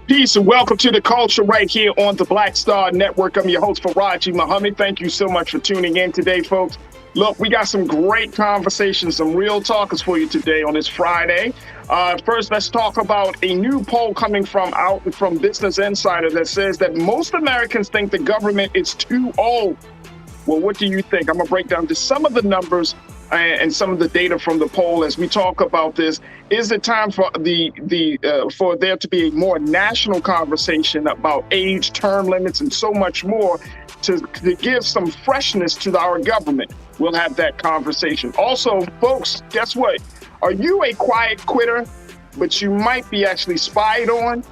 Peace and welcome to the culture right here on the Black Star Network. I'm your host, Farajii Muhammad. Thank you so much for tuning in today, folks. Look, we got some great conversations, some real talkers for you today on this Friday. First, let's talk about a new poll coming from Business Insider that says that most Americans think the government is too old. Well, what do you think? I'm going to break down just some of the numbers and some of the data from the poll as we talk about this. Is it time for for there to be a more national conversation about age, term limits, and so much more to give some freshness to our government? We'll have that conversation. Also, folks, guess what? Are you a quiet quitter, but you might be actually spied on?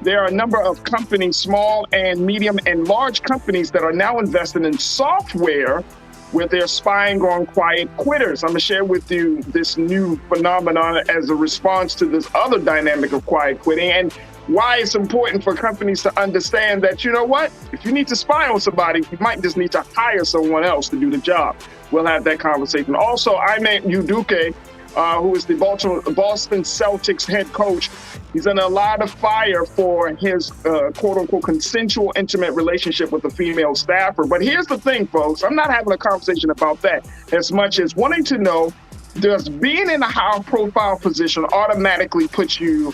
There are a number of companies, small and medium and large companies, that are now investing in software where they're spying on quiet quitters. I'm going to share with you this new phenomenon as a response to this other dynamic of quiet quitting and why it's important for companies to understand that, you know what, if you need to spy on somebody, you might just need to hire someone else to do the job. We'll have that conversation. Also, Ime Udoka, who is the Boston Celtics head coach. He's in a lot of fire for his quote-unquote consensual intimate relationship with a female staffer. But here's the thing, folks. I'm not having a conversation about that as much as wanting to know, does being in a high-profile position automatically put your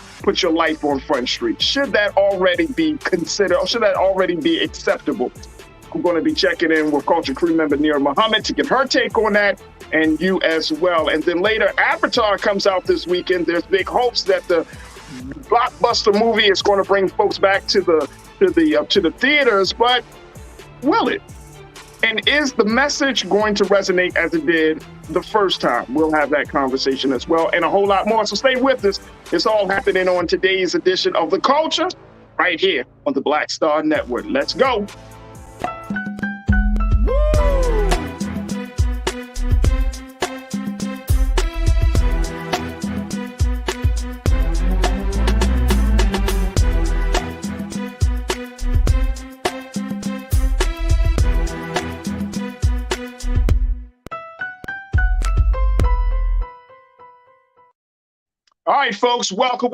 life on Front Street? Should that already be considered, or should that already be acceptable? I'm going to be checking in with Culture Crew member Nira Muhammad to get her take on that, and you as well. And then later, Avatar comes out this weekend. There's big hopes that the blockbuster movie is going to bring folks back to the theaters, but will it? And is the message going to resonate as it did the first time? We'll have that conversation as well, and a whole lot more. So stay with us. It's all happening on today's edition of The Culture, right here on the Black Star Network. Let's go. All right, folks, welcome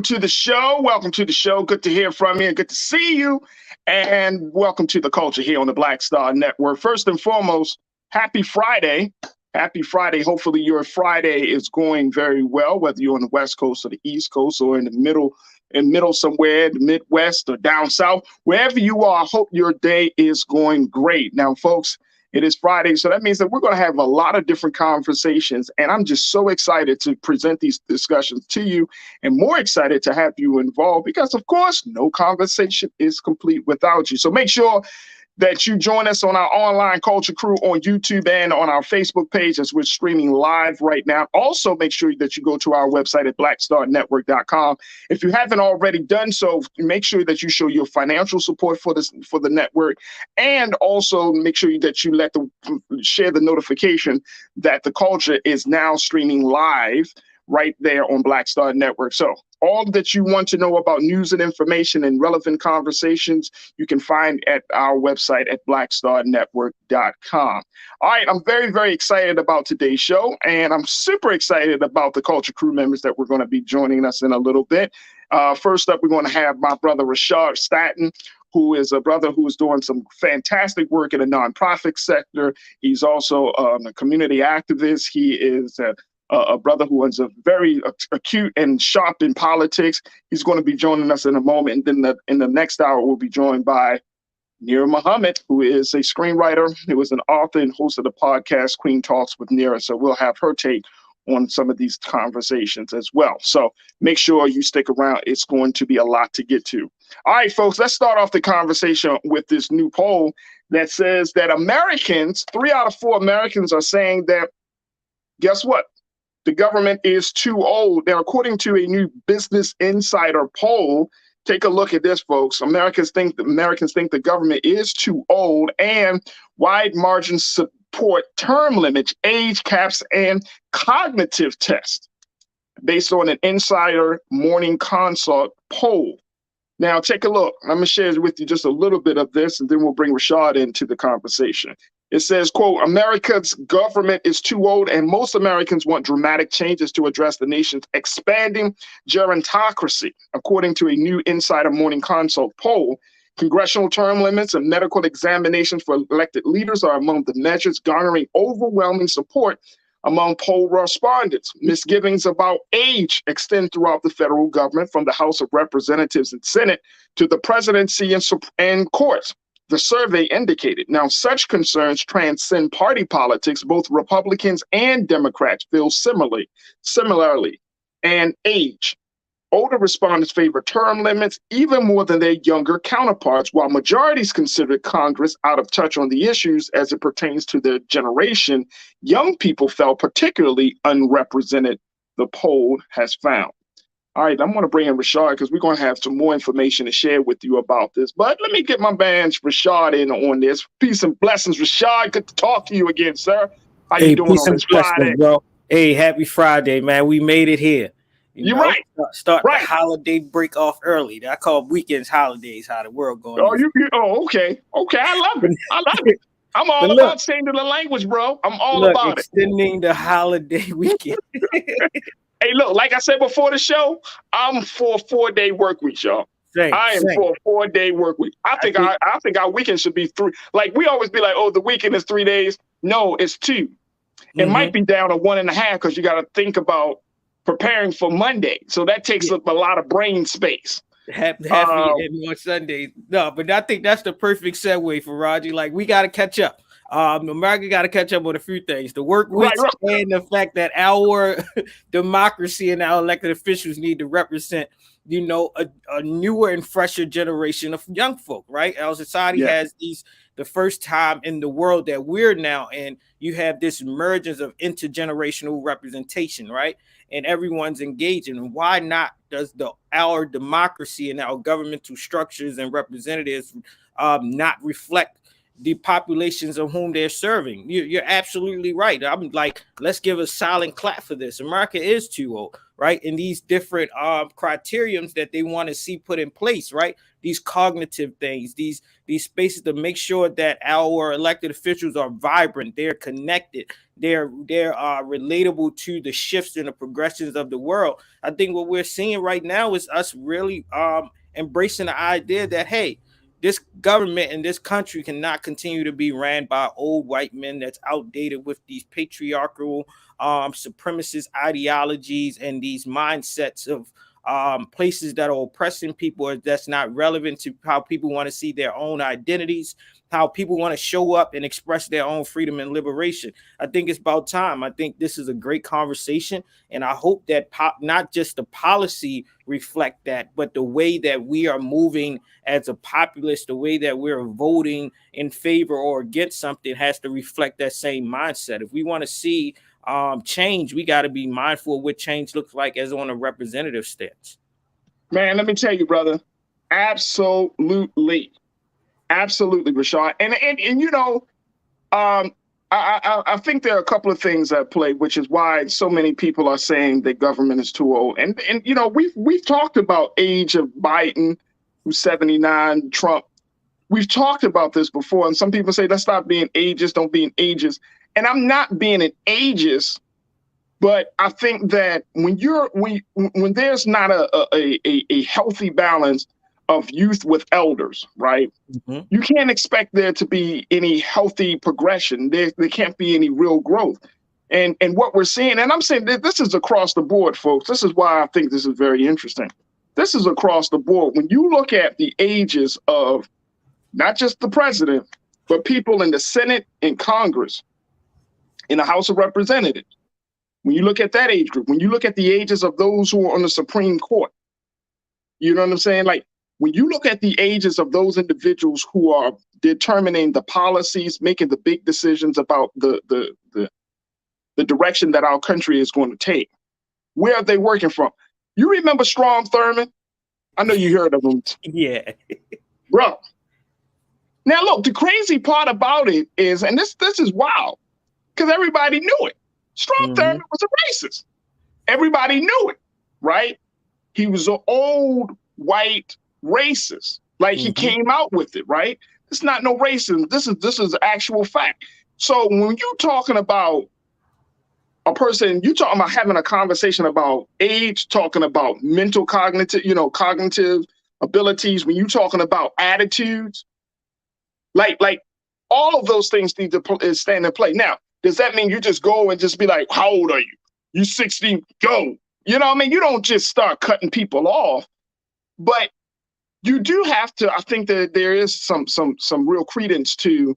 to the show. Welcome to the show. Good to hear from you and good to see you. And welcome to the culture here on the Black Star Network. First and foremost, happy Friday. Happy Friday. Hopefully your Friday is going very well, whether you're on the West Coast or the East Coast or in the middle somewhere, the Midwest or down south. Wherever you are, I hope your day is going great. Now, folks, it is Friday, so that means that we're going to have a lot of different conversations, and I'm just so excited to present these discussions to you and more excited to have you involved because, of course, no conversation is complete without you. So make sure that you join us on our online Culture Crew on YouTube and on our Facebook page as we're streaming live right now. Also, make sure that you go to our website at blackstarnetwork.com. If you haven't already done so, make sure that you show your financial support for the network, and also make sure that you share the notification that the culture is now streaming live right there on Black Star Network. So all that you want to know about news and information and relevant conversations, you can find at our website at blackstarnetwork.com. All right, I'm very, very excited about today's show, and I'm super excited about the Culture Crew members that we're going to be joining us in a little bit. First up, we're going to have my brother Rashad Staten, who is a brother who is doing some fantastic work in the nonprofit sector. He's also a community activist. He is a brother who is very acute and sharp in politics. He's going to be joining us in a moment. And then in the next hour, we'll be joined by Nira Muhammad, who is a screenwriter, who was an author and host of the podcast Queen Talks with Nira. So we'll have her take on some of these conversations as well. So make sure you stick around. It's going to be a lot to get to. All right, folks, let's start off the conversation with this new poll that says that Americans, 3 out of 4 Americans are saying that, guess what? The government is too old. Now, according to a new Business Insider poll, take a look at this, folks. Americans think the government is too old, and wide margins support term limits, age caps, and cognitive tests based on an Insider Morning Consult poll. Now, take a look. I'm going to share with you just a little bit of this, and then we'll bring Rashad into the conversation. It says, quote, America's government is too old, and most Americans want dramatic changes to address the nation's expanding gerontocracy, according to a new Insider Morning Consult poll. Congressional term limits and medical examinations for elected leaders are among the measures garnering overwhelming support among poll respondents. Misgivings about age extend throughout the federal government, from the House of Representatives and Senate to the presidency and courts, the survey indicated. Now, such concerns transcend party politics. Both Republicans and Democrats feel similarly, and age. Older respondents favor term limits even more than their younger counterparts, while majorities consider Congress out of touch on the issues as it pertains to their generation. Young people felt particularly unrepresented, the poll has found. All right, I'm going to bring in Rashad because we're going to have some more information to share with you about this. But let me get my man Rashad in on this. Peace and blessings, Rashad. Good to talk to you again, sir. How you doing on this Friday, bro? Hey, happy Friday, man. We made it here. You're right. Start the holiday break off early. I call weekends holidays. How the world going? Okay. I love it. I'm all about changing the language, bro. I'm all about extending the holiday weekend. Hey, look, like I said before the show, I'm for a 4-day work week, y'all. I am for a 4-day work week. I think our weekend should be 3. Like, we always be like, oh, the weekend is 3 days. No, it's 2. It might be down to 1.5 because you got to think about preparing for Monday. So that takes up a lot of brain space. Happy on Sunday. No, but I think that's the perfect segue for Farajii. Like, we got to catch up. America got to catch up on a few things: the work weeks and the fact that our democracy and our elected officials need to represent, a newer and fresher generation of young folk. Right? Our society has the first time in the world that we're now in. You have this emergence of intergenerational representation, right? And everyone's engaging. And why not does our democracy and our governmental structures and representatives not reflect the populations of whom they're serving? You're absolutely right. I'm like, let's give a silent clap for this. America is too old, right? And these different criteriums that they want to see put in place, right? These cognitive things, these spaces to make sure that our elected officials are vibrant, they're connected, they're relatable to the shifts and the progressions of the world. I think what we're seeing right now is us really embracing the idea that, hey, this government and this country cannot continue to be ran by old white men that's outdated with these patriarchal, supremacist ideologies and these mindsets of places that are oppressing people that's not relevant to how people want to see their own identities, how people want to show up and express their own freedom and liberation. I think it's about time. I think this is a great conversation, and I hope that not just the policy reflect that, but the way that we are moving as a populace, the way that we're voting in favor or against something has to reflect that same mindset. If we want to see change, we got to be mindful of what change looks like as on a representative stance. Man, let me tell you, brother, absolutely, Rashad. And I think there are a couple of things at play, which is why so many people are saying that government is too old. And we've talked about age of Biden, who's 79, Trump. We've talked about this before, and some people say, let's stop being ageist, don't be an ageist. And I'm not being an ageist, but I think that when there's not a healthy balance of youth with elders, right? Mm-hmm. You can't expect there to be any healthy progression. There can't be any real growth. And what we're seeing, and I'm saying this is across the board, folks. This is why I think this is very interesting. This is across the board. When you look at the ages of not just the president, but people in the Senate and Congress, in the House of Representatives, when you look at that age group, when you look at the ages of those who are on the Supreme Court, you know what I'm saying? Like, when you look at the ages of those individuals who are determining the policies, making the big decisions about the direction that our country is going to take, where are they working from? You remember Strom Thurmond? I know you heard of him. Yeah. Bro. Now, look, the crazy part about it is, and this is wild, because everybody knew it. Strom Thurmond was a racist. Everybody knew it, right? He was an old white racist. Like, he came out with it, right? It's not no racism. This is actual fact. So when you're talking about a person, you talking about having a conversation about age, talking about mental cognitive, cognitive abilities, when you're talking about attitudes, like all of those things need to stand in play. Now, does that mean you just go and just be like, how old are you? You 16, go. You know what I mean? You don't just start cutting people off, but you do have to, I think that there is some real credence to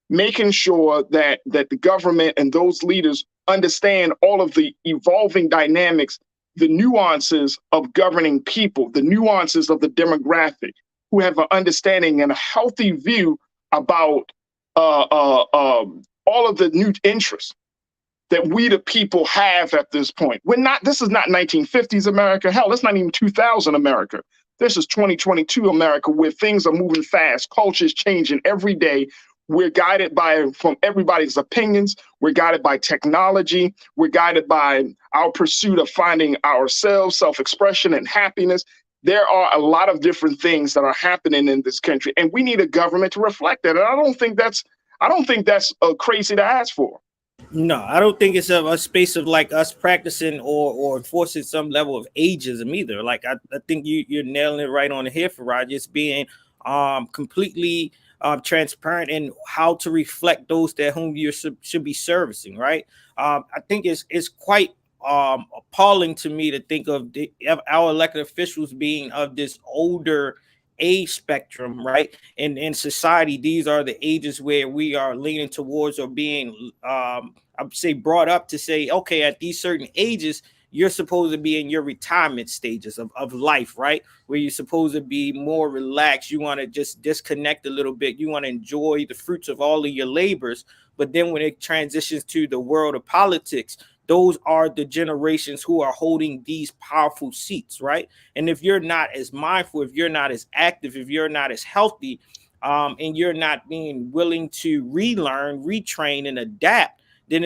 making sure that the government and those leaders understand all of the evolving dynamics, the nuances of governing people, the nuances of the demographic, who have an understanding and a healthy view about all of the new interests that we the people have at this point. This is not 1950s America. Hell, it's not even 2000 America. This is 2022 America, where things are moving fast. Culture is changing every day. We're guided from everybody's opinions. We're guided by technology. We're guided by our pursuit of finding ourselves, self-expression, and happiness. There are a lot of different things that are happening in this country, and we need a government to reflect that. And I don't think that's crazy to ask for. No, I don't think it's a space of like us practicing or enforcing some level of ageism either. Like I think you're nailing it right on the head, Farajii. It's being completely transparent in how to reflect those that whom you should be servicing, right? I think it's quite appalling to me to think of our elected officials being of this older age spectrum, right? And in society, these are the ages where we are leaning towards or being I would say brought up to say, okay, at these certain ages, you're supposed to be in your retirement stages of life, right? Where you're supposed to be more relaxed. You want to just disconnect a little bit. You want to enjoy the fruits of all of your labors. But then when it transitions to the world of politics, those are the generations who are holding these powerful seats, right? And if you're not as mindful, if you're not as active, if you're not as healthy, and you're not being willing to relearn, retrain, and adapt, then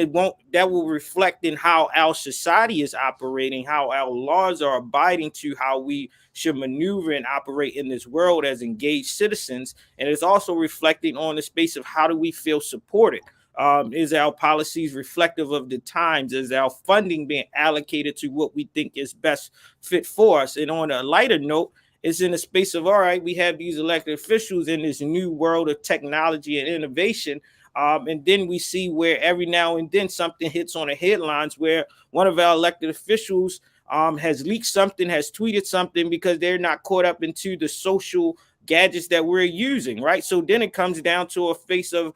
that will reflect in how our society is operating, how our laws are abiding to how we should maneuver and operate in this world as engaged citizens. And it's also reflecting on the space of how do we feel supported. Is our policies reflective of the times? Is our funding being allocated to what we think is best fit for us? And on a lighter note, it's in the space of, all right, we have these elected officials in this new world of technology and innovation. And then we see where every now and then something hits on the headlines where one of our elected officials has leaked something, has tweeted something because they're not caught up into the social gadgets that we're using, right? So then it comes down to a face of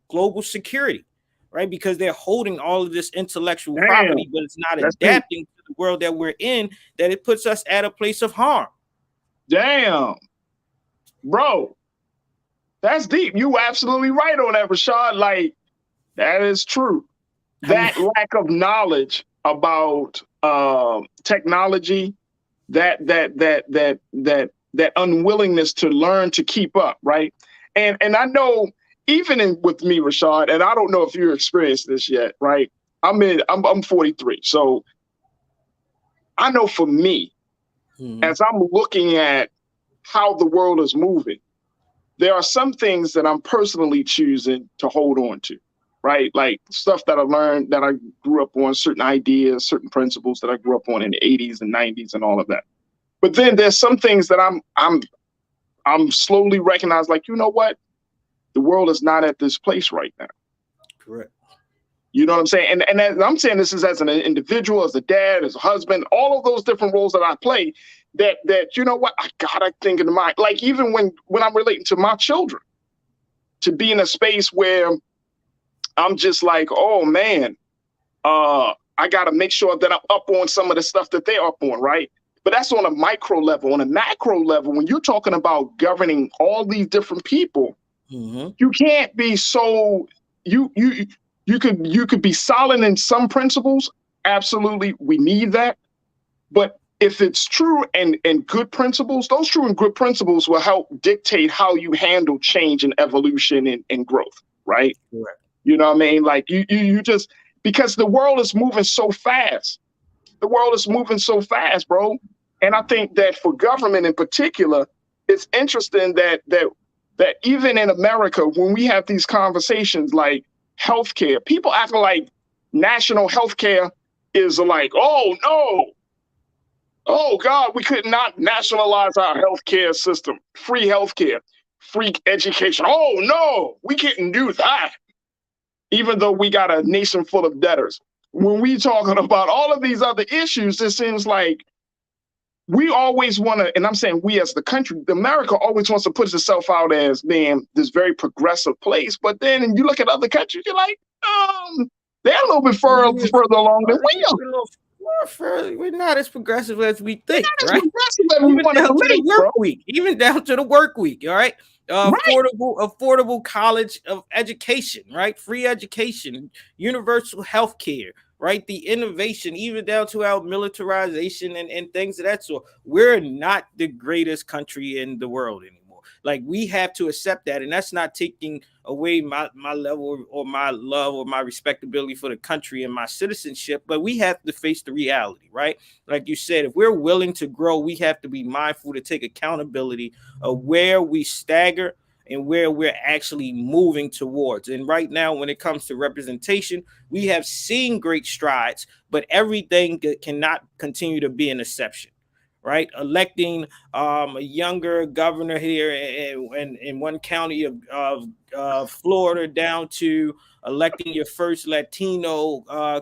global security, right? Because they're holding all of this intellectual property, but it's not adapting to the world that we're in, that it puts us at a place of harm. Damn, bro. That's deep. You absolutely right on that, Rashad. Like, that is true. That lack of knowledge about technology, that unwillingness to learn to keep up, right? And I know even with me, Rashad, and I don't know if you've experienced this yet, right? I'm 43, so I know for me, as I'm looking at how the world is moving, there are some things that I'm personally choosing to hold on to, right? Like stuff that I learned, that I grew up on, certain ideas, certain principles that I grew up on in the 80s and 90s and all of that. But then there's some things that I'm slowly recognizing, like, you know what? The world is not at this place right now. Correct. You know what I'm saying? And I'm saying this is as an individual, as a dad, as a husband, all of those different roles that I play, that you know what, I gotta think in the mind. Like even when I'm relating to my children, to be in a space where I'm just like, oh man, I gotta make sure that I'm up on some of the stuff that they're up on, right? But that's on a micro level. On a macro level, when you're talking about governing all these different people, you can't be so you could be solid in some principles. Absolutely, we need that. But if it's true and good principles, those true and good principles will help dictate how you handle change and evolution and growth, right? Correct. You know what I mean? Like you just, because the world is moving so fast. The world is moving so fast, bro. And I think that for government in particular, it's interesting that that even in America, when we have these conversations like healthcare, people act like national healthcare is like, oh no, oh God, we could not nationalize our healthcare system, free healthcare, free education. Oh no, we couldn't do that, even though we got a nation full of debtors. When we talking about all of these other issues, it seems like we always want to, and I'm saying we as the country, America always wants to put itself out as being this very progressive place. But then you look at other countries, you're like, they're a little bit further along than we are. We're not as progressive as we think, right? Even down to the work week, all right? Affordable college of education, right? Free education, universal health care, right? The innovation, even down to our militarization and things of that sort. We're not the greatest country in the world anymore. Like, we have to accept that, and that's not taking away my level or my love or my respectability for the country and my citizenship, but we have to face the reality, right? Like you said, if we're willing to grow, we have to be mindful to take accountability of where we stagger and where we're actually moving towards. And right now, when it comes to representation, we have seen great strides, but everything cannot continue to be an exception. Right, electing a younger governor here in one county of Florida, down to electing your first Latino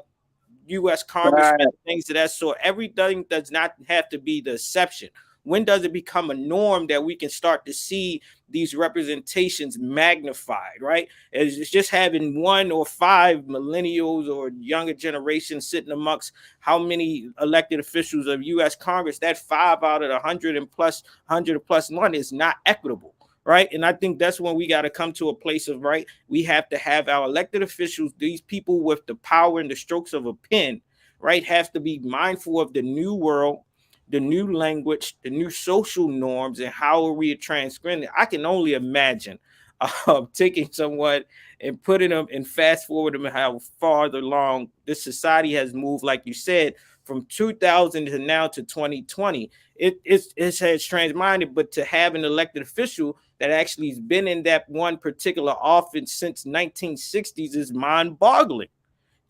U.S. congressman, things of that sort. Everything does not have to be the exception. When does it become a norm that we can start to see these representations magnified, right? It's just having 1 or 5 millennials or younger generations sitting amongst how many elected officials of U.S. Congress. That 5 out of 100 plus 1 is not equitable, right? And I think that's when we got to come to a place of, right, we have to have our elected officials, these people with the power and the strokes of a pen, right, have to be mindful of the new world, the new language, the new social norms, and how are we transcribing it. I can only imagine taking someone and putting them and fast forward them and how farther along this society has moved, like you said, from 2000 to now to 2020. It has transminded, but to have an elected official that actually has been in that one particular office since 1960s is mind-boggling.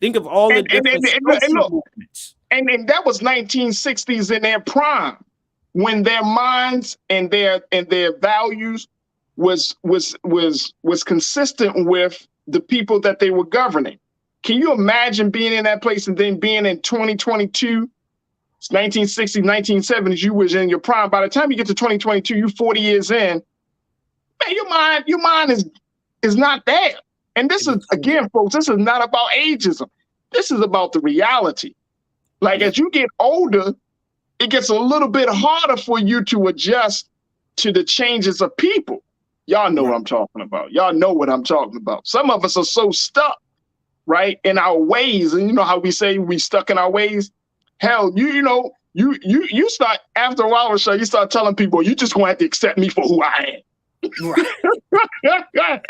Think of all the different movements. And that was 1960s in their prime, when their minds and their values was consistent with the people that they were governing. Can you imagine being in that place and then being in 2022? It's 1960s, 1970s. You was in your prime. By the time you get to 2022, you're 40 years in. Man, your mind is not there. And this is, again, folks, this is not about ageism. This is about the reality. Like, as you get older, it gets a little bit harder for you to adjust to the changes of people. Y'all know what I'm talking about. Y'all know what I'm talking about. Some of us are so stuck, right, in our ways. And you know how we say we stuck in our ways? Hell, you start, after a while or so, you start telling people, you just going to have to accept me for who I am.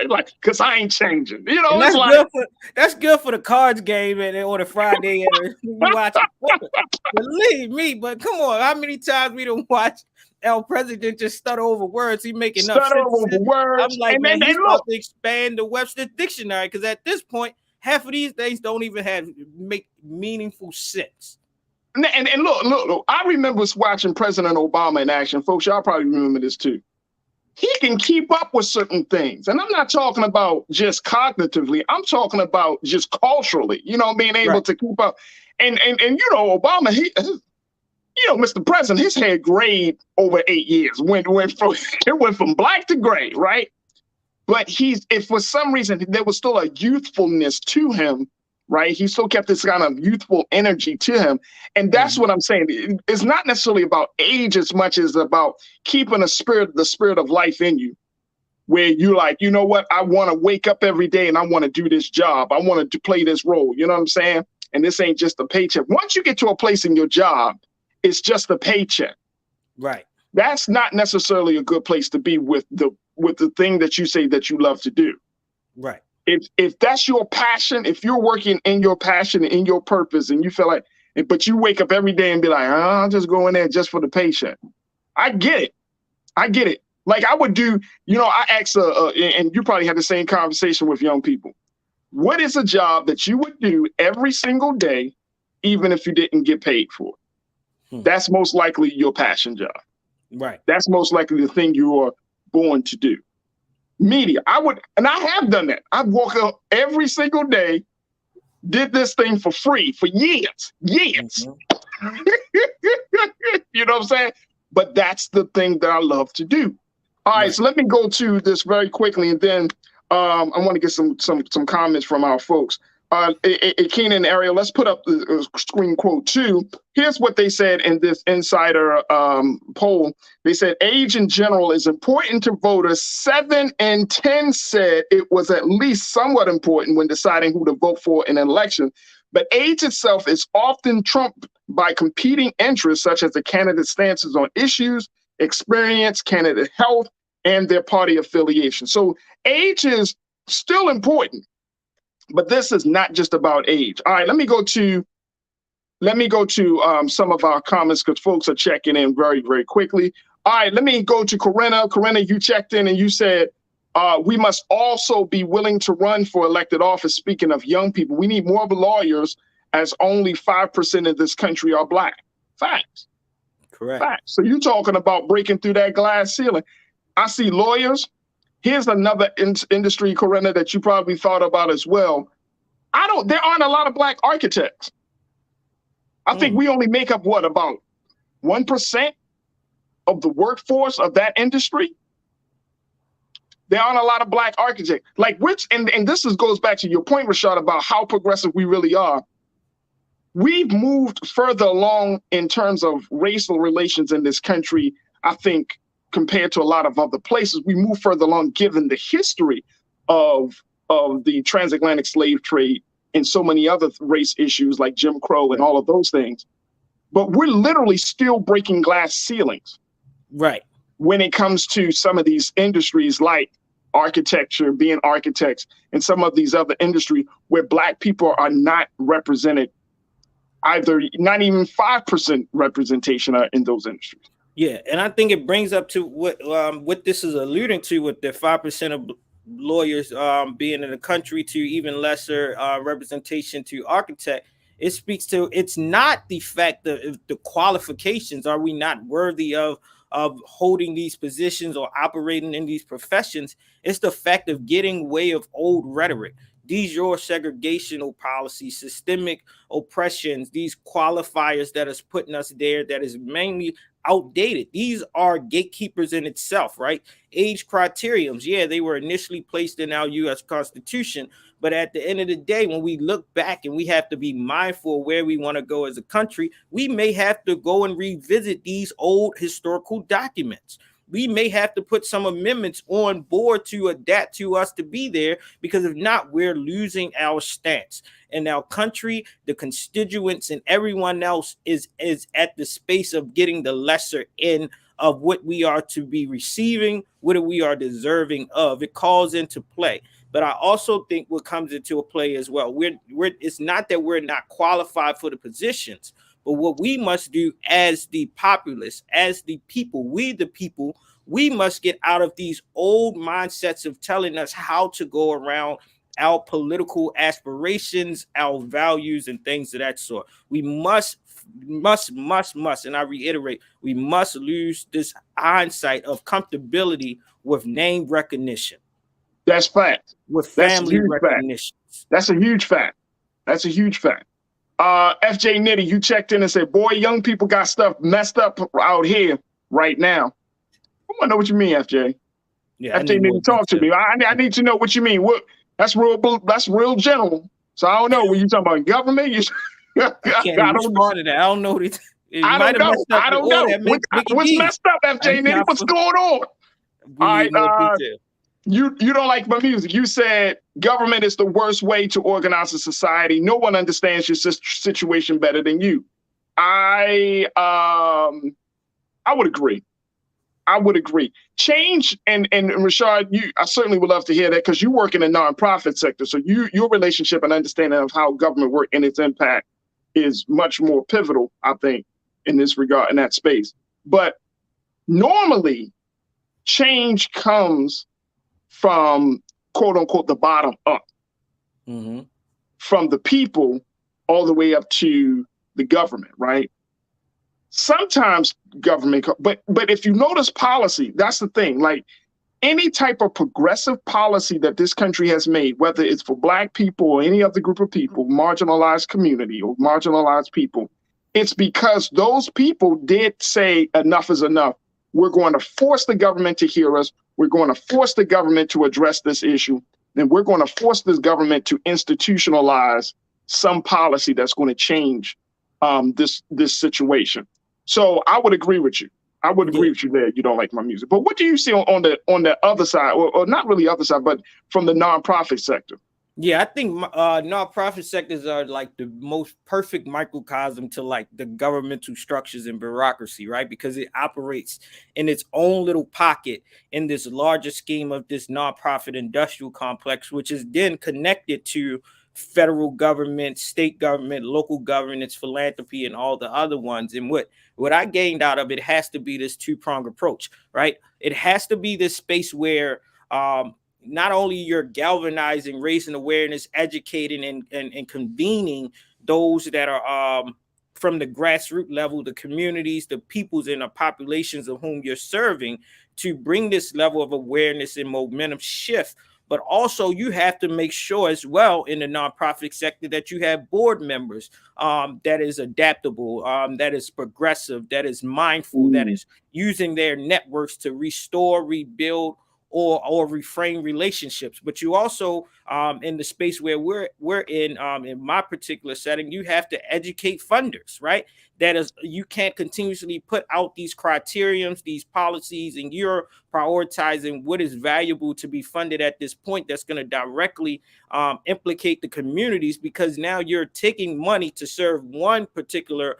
Like, because I ain't changing. You know, it's like that's good for the cards game and or the Friday and you watch it. Believe me, but come on, how many times we don't watch El President just stutter over words? He making up words. I'm like, man, he's about to expand the Webster dictionary, because at this point, half of these things don't even make meaningful sense. And look, I remember watching President Obama in action, folks. Y'all probably remember this too. He can keep up with certain things. And I'm not talking about just cognitively. I'm talking about just culturally, being able to keep up. And Obama, Mr. President, his hair grayed over 8 years. It went from black to gray, right? But if for some reason there was still a youthfulness to him, right? He still kept this kind of youthful energy to him. And that's what I'm saying. It's not necessarily about age as much as about keeping the spirit of life in you, where you're like, you know what? I want to wake up every day and I want to do this job. I want to play this role. You know what I'm saying? And this ain't just a paycheck. Once you get to a place in your job, it's just a paycheck. Right. That's not necessarily a good place to be with the thing that you say that you love to do. Right. If that's your passion, if you're working in your passion, in your purpose, and you feel like, but you wake up every day and be like, I'll just go in there just for the paycheck. I get it. Like I would do, I ask, and you probably had the same conversation with young people. What is a job that you would do every single day, even if you didn't get paid for it? That's most likely your passion job. Right. That's most likely the thing you are born to do. Media. And I have done that. I've woke up every single day, did this thing for free for years. Mm-hmm. You know what I'm saying? But that's the thing that I love to do. All right, so let me go to this very quickly, and then I want to get some comments from our folks. Keenan and Ariel, let's put up the screen quote 2. Here's what they said in this insider poll. They said age in general is important to voters. 7 in 10 said it was at least somewhat important when deciding who to vote for in an election. But age itself is often trumped by competing interests, such as the candidate's stances on issues, experience, candidate health, and their party affiliation. So age is still important, but this is not just about age. All right, let me go to some of our comments because folks are checking in very, very quickly. All right, let me go to Corinna. Corinna, you checked in and you said, we must also be willing to run for elected office. Speaking of young people, we need more lawyers as only 5% of this country are Black. Facts. Correct. Facts. So you're talking about breaking through that glass ceiling. I see lawyers. Here's another industry, Corinna, that you probably thought about as well. There aren't a lot of Black architects. I think we only make up about 1% of the workforce of that industry. There aren't a lot of Black architects. And this goes back to your point, Rashad, about how progressive we really are. We've moved further along in terms of racial relations in this country, I think, compared to a lot of other places. We move further along given the history of the transatlantic slave trade and so many other race issues like Jim Crow and all of those things. But we're literally still breaking glass ceilings. Right. When it comes to some of these industries like architecture, being architects, and some of these other industries where Black people are not represented, either not even 5% representation in those industries. Yeah, and I think it brings up to what this is alluding to with the 5% of lawyers being in the country to even lesser representation to architect. It speaks to, it's not the fact that the qualifications, are we not worthy of holding these positions or operating in these professions? It's the fact of getting way of old rhetoric. These your segregational policies, systemic oppressions, these qualifiers that is putting us there that is mainly outdated. These are gatekeepers in itself, right? Age criteriums, yeah, they were initially placed in our U.S. Constitution, but at the end of the day, when we look back and we have to be mindful of where we want to go as a country, we may have to go and revisit these old historical documents. We may have to put some amendments on board to adapt to us to be there, because if not, we're losing our stance. And our country, the constituents, and everyone else is at the space of getting the lesser end of what we are to be receiving, what we are deserving of. It calls into play. But I also think what comes into a play as well, it's not that we're not qualified for the positions, but what we must do as the populace, as the people, we must get out of these old mindsets of telling us how to go around our political aspirations, our values, and things of that sort. We must, and I reiterate, we must lose this hindsight of comfortability with name recognition. That's fact. With family recognition. That's a huge fact. That's a huge fact. FJ Nitty, you checked in and said, boy, young people got stuff messed up out here right now. I want to know what you mean, FJ. Yeah, FJ Nitty, talk to me. I need to know what you mean. That's real general. So I don't know. When you talking about government, I can't respond to that. I don't know. I don't know. I don't know. What's messed up, FJ Nitty? What's going on? All right. You don't like my music. You said government is the worst way to organize a society. No one understands your situation better than you. I would agree. I would agree. Change, and Rashad, I certainly would love to hear that, because you work in the nonprofit sector. So your relationship and understanding of how government works and its impact is much more pivotal, I think, in this regard, in that space. But normally, change comes from, quote unquote, the bottom up, from the people all the way up to the government, right? Sometimes government, but if you notice policy, that's the thing. Like any type of progressive policy that this country has made, whether it's for Black people or any other group of people, marginalized community or marginalized people, it's because those people did say enough is enough. We're going to force the government to hear us. We're going to force the government to address this issue. And we're going to force this government to institutionalize some policy that's going to change this situation. So I would agree with you. I would agree with you there. You don't like my music, but what do you see on the other side, or not really other side, but from the nonprofit sector? Yeah, I think nonprofit sectors are like the most perfect microcosm to like the governmental structures and bureaucracy, right? Because it operates in its own little pocket in this larger scheme of this nonprofit industrial complex, which is then connected to federal government, state government, local government, its philanthropy, and all the other ones. And what I gained out of it has to be this two-pronged approach, right? It has to be this space where not only you're galvanizing, raising awareness, educating, and convening those that are from the grassroots level, the communities, the peoples, and the populations of whom you're serving, to bring this level of awareness and momentum shift. But also you have to make sure as well in the nonprofit sector that you have board members that is adaptable, that is progressive, that is mindful, that is using their networks to restore, rebuild, or reframe relationships. But you also in the space where we're in my particular setting, you have to educate funders, right? That is, you can't continuously put out these criteriums, these policies, and you're prioritizing what is valuable to be funded at this point that's going to directly implicate the communities, because now you're taking money to serve one particular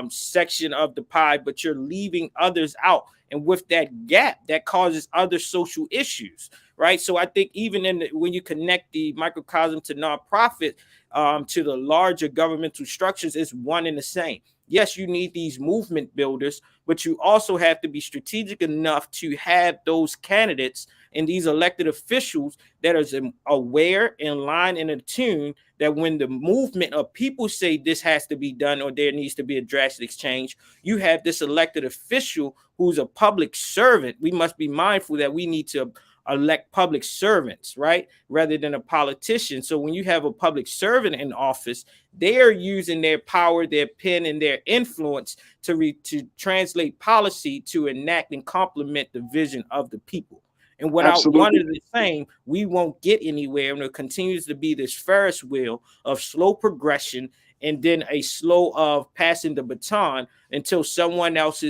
section of the pie, but you're leaving others out. And with that gap, that causes other social issues, right? So I think even when you connect the microcosm to nonprofit to the larger governmental structures, it's one and the same. Yes, you need these movement builders, but you also have to be strategic enough to have those candidates and these elected officials that are aware, in line, and attuned that when the movement of people say this has to be done or there needs to be a drastic change, you have this elected official who's a public servant. We must be mindful that we need to elect public servants, right, rather than a politician. So when you have a public servant in office, they are using their power, their pen, and their influence to translate policy to enact and complement the vision of the people. And without one of the same, we won't get anywhere. And it continues to be this Ferris wheel of slow progression and then a slow of passing the baton until someone else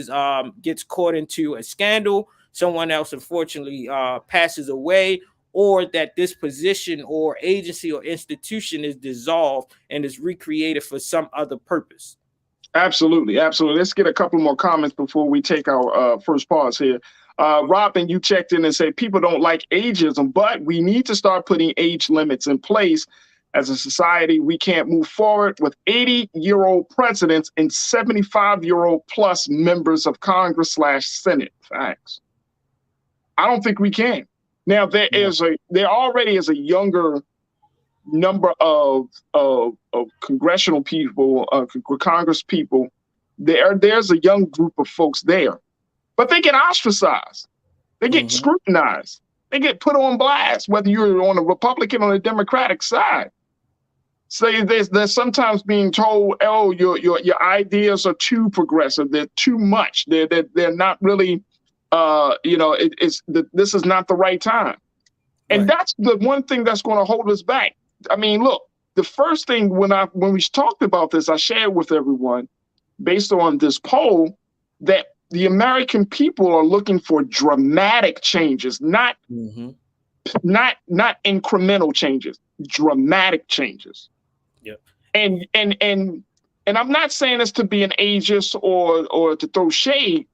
gets caught into a scandal, someone else unfortunately passes away, or that this position or agency or institution is dissolved and is recreated for some other purpose. Absolutely. Absolutely. Let's get a couple more comments before we take our first pause here. Robin, you checked in and said people don't like ageism, but we need to start putting age limits in place. As a society, we can't move forward with 80-year-old presidents and 75-year-old plus members of Congress / Senate. Facts. I don't think we can. Now, there already is a younger number of congressional people, Congress people. There's a young group of folks there, but they get ostracized. They get scrutinized. They get put on blast, whether you're on the Republican or the Democratic side. So they're sometimes being told, "Oh, your ideas are too progressive. They're too much. They're not really." This is not the right time. And that's the one thing that's going to hold us back. I mean, look, the first thing when we talked about this, I shared with everyone based on this poll that the American people are looking for dramatic changes, not incremental changes, dramatic changes. Yep. And I'm not saying this to be an ageist or to throw shade,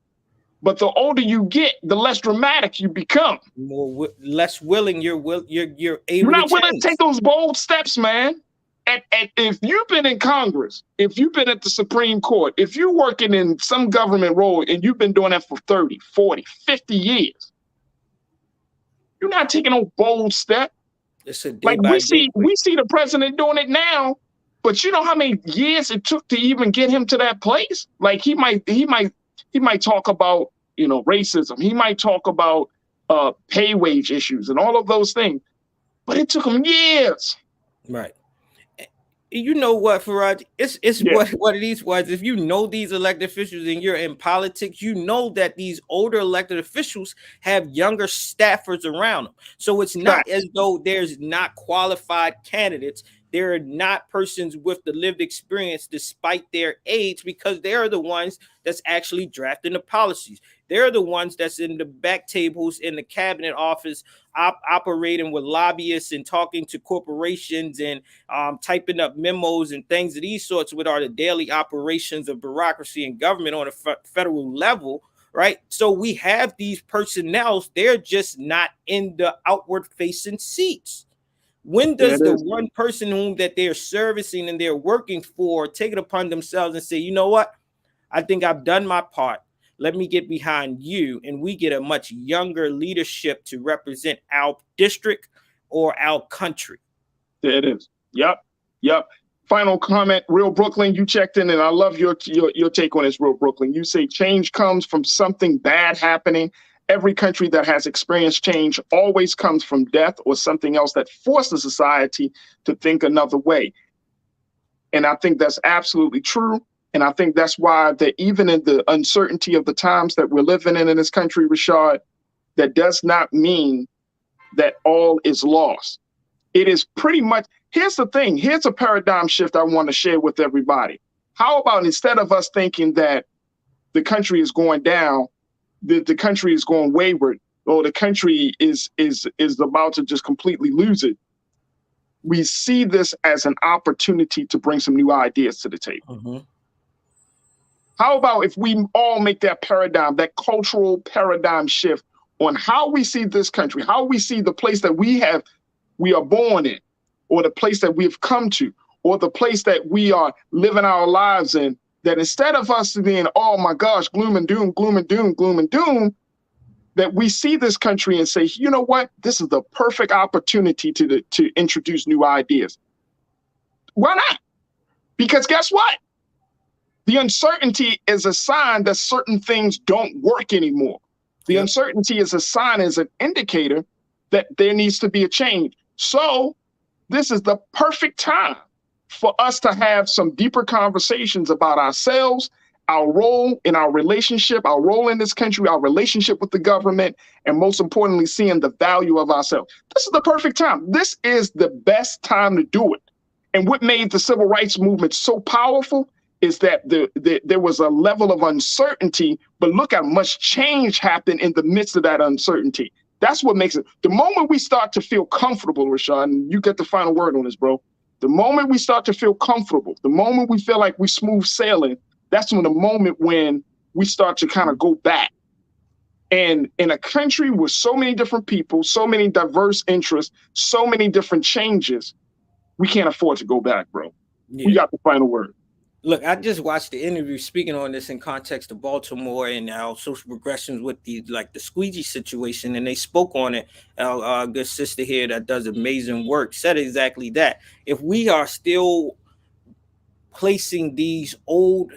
but the older you get, the less dramatic you become. Less willing you're able You're not willing to take those bold steps, man. And if you've been in Congress, if you've been at the Supreme Court, if you're working in some government role and you've been doing that for 30, 40, 50 years, You're not taking no bold step. It's a day Like by day. we see the president doing it now, but you know how many years it took to even get him to that place? Like he might talk about, you know, racism. He might talk about pay wage issues and all of those things, but it took him years. Right. You know what, Farajii? It's what it is was. If you know these elected officials and you're in politics, you know that these older elected officials have younger staffers around them. So it's not as though there's not qualified candidates. There are not persons with the lived experience despite their age, because they're the ones that's actually drafting the policies. They're the ones that's in the back tables in the cabinet office, operating with lobbyists and talking to corporations and typing up memos and things of these sorts, which are the daily operations of bureaucracy and government on a federal level, right? So we have these personnel, they're just not in the outward facing seats. When does the one person whom that they're servicing and they're working for take it upon themselves and say, you know what, I think I've done my part. Let me get behind you, and we get a much younger leadership to represent our district or our country. There it is. Yep. Final comment, Real Brooklyn, you checked in, and I love your take on this, Real Brooklyn. You say change comes from something bad happening. Every country that has experienced change always comes from death or something else that forces society to think another way. And I think that's absolutely true. And I think that's why that even in the uncertainty of the times that we're living in this country, Rashad, that does not mean that all is lost. It is pretty much, here's the thing, here's a paradigm shift I want to share with everybody. How about instead of us thinking that the country is going down, the country is going wayward, or the country is about to just completely lose it, we see this as an opportunity to bring some new ideas to the table. Mm-hmm. How about if we all make that paradigm, that cultural paradigm shift on how we see this country, how we see the place that we are born in, or the place that we've come to, or the place that we are living our lives in, that instead of us being, oh my gosh, gloom and doom, gloom and doom, gloom and doom, that we see this country and say, you know what, this is the perfect opportunity to introduce new ideas. Why not? Because guess what? The uncertainty is a sign that certain things don't work anymore. The uncertainty is a sign, is an indicator that there needs to be a change. So this is the perfect time for us to have some deeper conversations about ourselves, our role in our relationship, our role in this country, our relationship with the government, and most importantly, seeing the value of ourselves. This is the perfect time. This is the best time to do it. And what made the civil rights movement so powerful is that there was a level of uncertainty, but look how much change happened in the midst of that uncertainty. That's what makes it. The moment we start to feel comfortable, Rashad, and you get the final word on this, bro. The moment we start to feel comfortable, the moment we feel like we're smooth sailing, that's when the moment when we start to kind of go back. And in a country with so many different people, so many diverse interests, so many different changes, we can't afford to go back, bro. Yeah. We got the final word. Look, I just watched the interview speaking on this in context of Baltimore and our social progressions with the squeegee situation, and they spoke on it. Our good sister here that does amazing work said exactly that. If we are still placing these old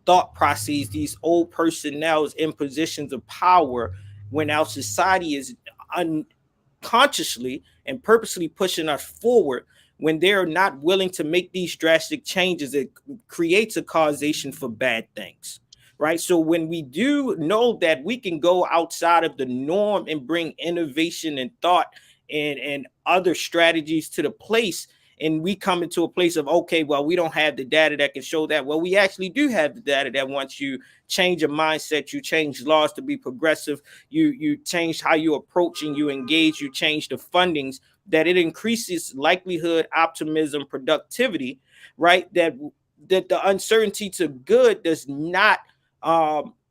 thought processes, these old personnels in positions of power, when our society is unconsciously and purposely pushing us forward, when they're not willing to make these drastic changes, it creates a causation for bad things, right? So when we do know that we can go outside of the norm and bring innovation and thought and other strategies to the place, and we come into a place of, okay, well, we don't have the data that can show that. Well, we actually do have the data that once you change a mindset, you change laws to be progressive, you change how you approach and you engage, you change the fundings, that it increases likelihood, optimism, productivity, right? That the uncertainty to good does not,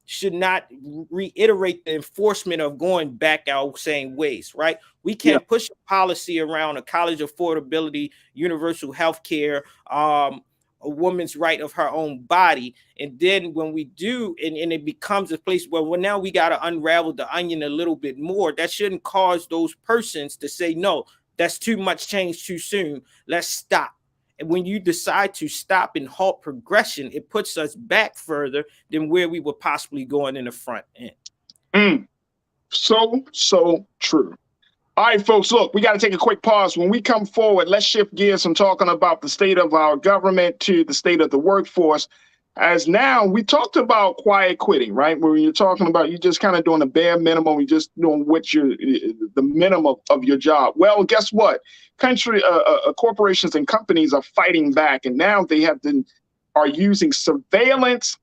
should not reiterate the enforcement of going back our same ways, right? We can't push a policy around a college affordability, universal health care, a woman's right of her own body. And then when we do, and it becomes a place where, well, now we got to unravel the onion a little bit more. That shouldn't cause those persons to say, no, that's too much change too soon. Let's stop. And when you decide to stop and halt progression, it puts us back further than where we were possibly going in the front end. So true. All right, folks, look, we got to take a quick pause. When we come forward, let's shift gears from talking about the state of our government to the state of the workforce. As now we talked about quiet quitting, right? Where you're talking about you just kind of doing the bare minimum, you just doing the minimum of your job. Well, guess what? Corporations and companies are fighting back, and now they are using surveillance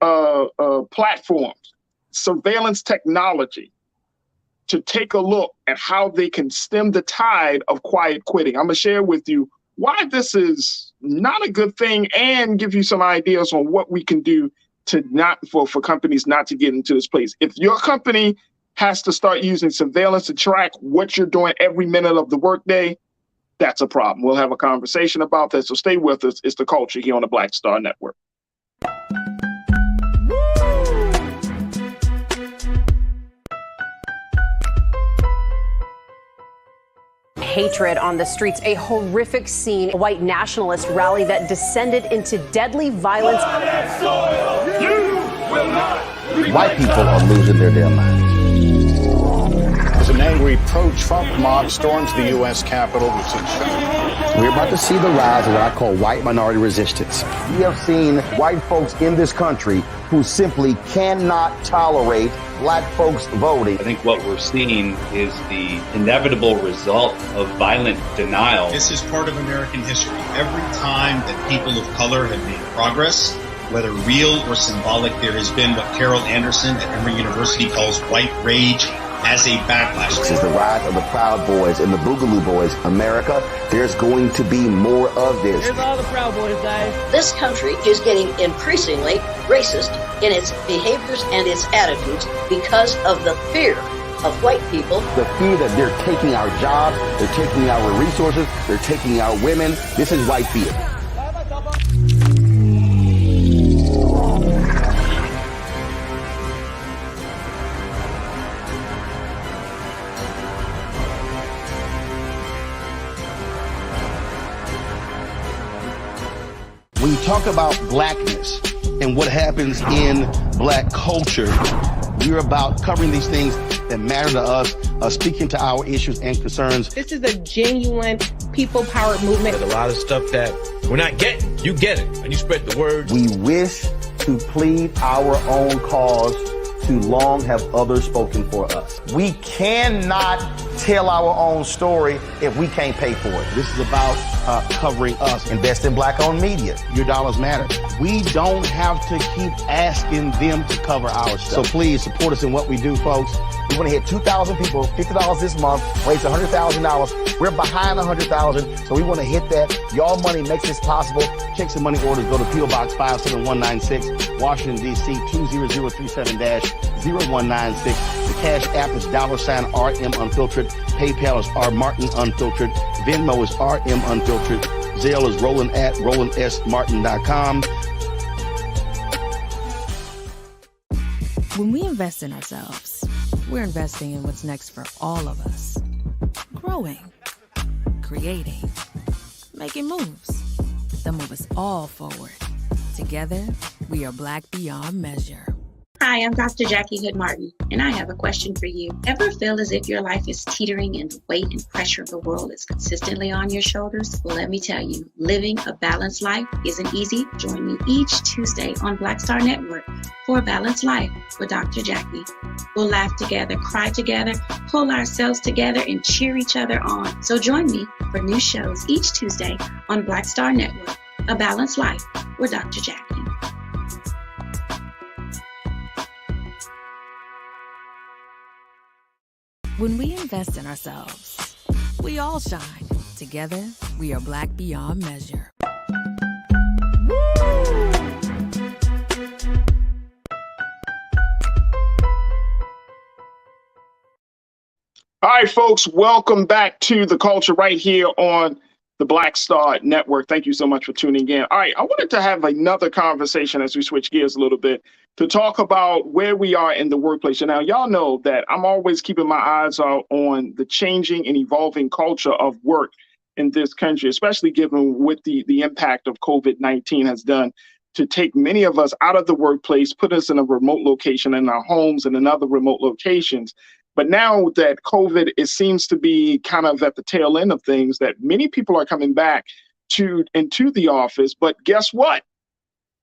platforms, surveillance technology, to take a look at how they can stem the tide of quiet quitting. I'm going to share with you why this is not a good thing and give you some ideas on what we can do to for companies not to get into this place. If your company has to start using surveillance to track what you're doing every minute of the workday, that's a problem. We'll have a conversation about that. So stay with us. It's The Culture here on the Black Star Network. Hatred on the streets, a horrific scene, a white nationalist rally that descended into deadly violence. White people are losing their damn minds. As an angry pro-Trump mob storms the U.S. Capitol, we're about to see the rise of what I call white minority resistance. We have seen white folks in this country who simply cannot tolerate black folks voting. I think what we're seeing is the inevitable result of violent denial. This is part of American history. Every time that people of color have made progress, whether real or symbolic, there has been what Carol Anderson at Emory University calls white rage as a backlash. This is the rise of the Proud Boys and the Boogaloo Boys. America, there's going to be more of this. Here's all the Proud Boys, guys. This country is getting increasingly racist in its behaviors and its attitudes because of the fear of white people. The fear that they're taking our jobs, they're taking our resources, they're taking our women. This is white fear. When you talk about blackness and what happens in black culture, we're about covering these things that matter to us, speaking to our issues and concerns. This is a genuine people-powered movement. There's a lot of stuff that we're not getting. You get it, and you spread the word. We wish to plead our own cause. Too long have others spoken for us. We cannot tell our own story if we can't pay for it. This is about covering us. Invest in black-owned media. Your dollars matter. We don't have to keep asking them to cover our stuff. So please support us in what we do, folks. We want to hit 2,000 people, $50 this month, raise $100,000. We're behind 100,000, so we want to hit that. Y'all money makes this possible. Check some money orders. Go to P.O. Box 57196, Washington, D.C. 20037-0196. The Cash App is $RM Unfiltered. PayPal is R Martin Unfiltered. Venmo is RM Unfiltered. Zelle is Roland at RolandSMartin.com. When we invest in ourselves, we're investing in what's next for all of us. Growing, creating, making moves that move us all forward. Together, we are Black beyond measure. Hi, I'm Dr. Jackie Hood Martin, and I have a question for you. Ever feel as if your life is teetering and the weight and pressure of the world is consistently on your shoulders? Well, let me tell you, living a balanced life isn't easy. Join me each Tuesday on Black Star Network for A Balanced Life with Dr. Jackie. We'll laugh together, cry together, pull ourselves together, and cheer each other on. So join me for new shows each Tuesday on Black Star Network, A Balanced Life with Dr. Jackie. When we invest in ourselves, we all shine. Together, we are Black beyond measure. All right, folks, welcome back to The Culture right here on the Black Star Network. Thank you so much for tuning in. All right, I wanted to have another conversation as we switch gears a little bit to talk about where we are in the workplace. And now, y'all know that I'm always keeping my eyes out on the changing and evolving culture of work in this country, especially given what the impact of COVID-19 has done to take many of us out of the workplace, put us in a remote location in our homes and in other remote locations. But now that COVID, it seems to be kind of at the tail end of things, that many people are coming back into the office. But guess what?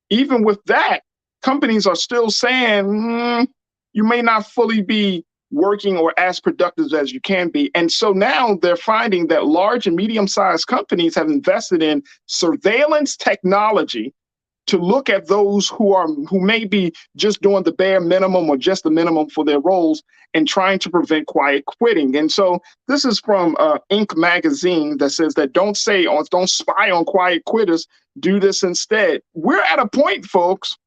Even with that, companies are still saying, you may not fully be working or as productive as you can be. And so now they're finding that large and medium-sized companies have invested in surveillance technology to look at those who may be just doing the bare minimum or just the minimum for their roles and trying to prevent quiet quitting. And so this is from Inc. magazine that says that don't spy on quiet quitters, do this instead. We're at a point, folks,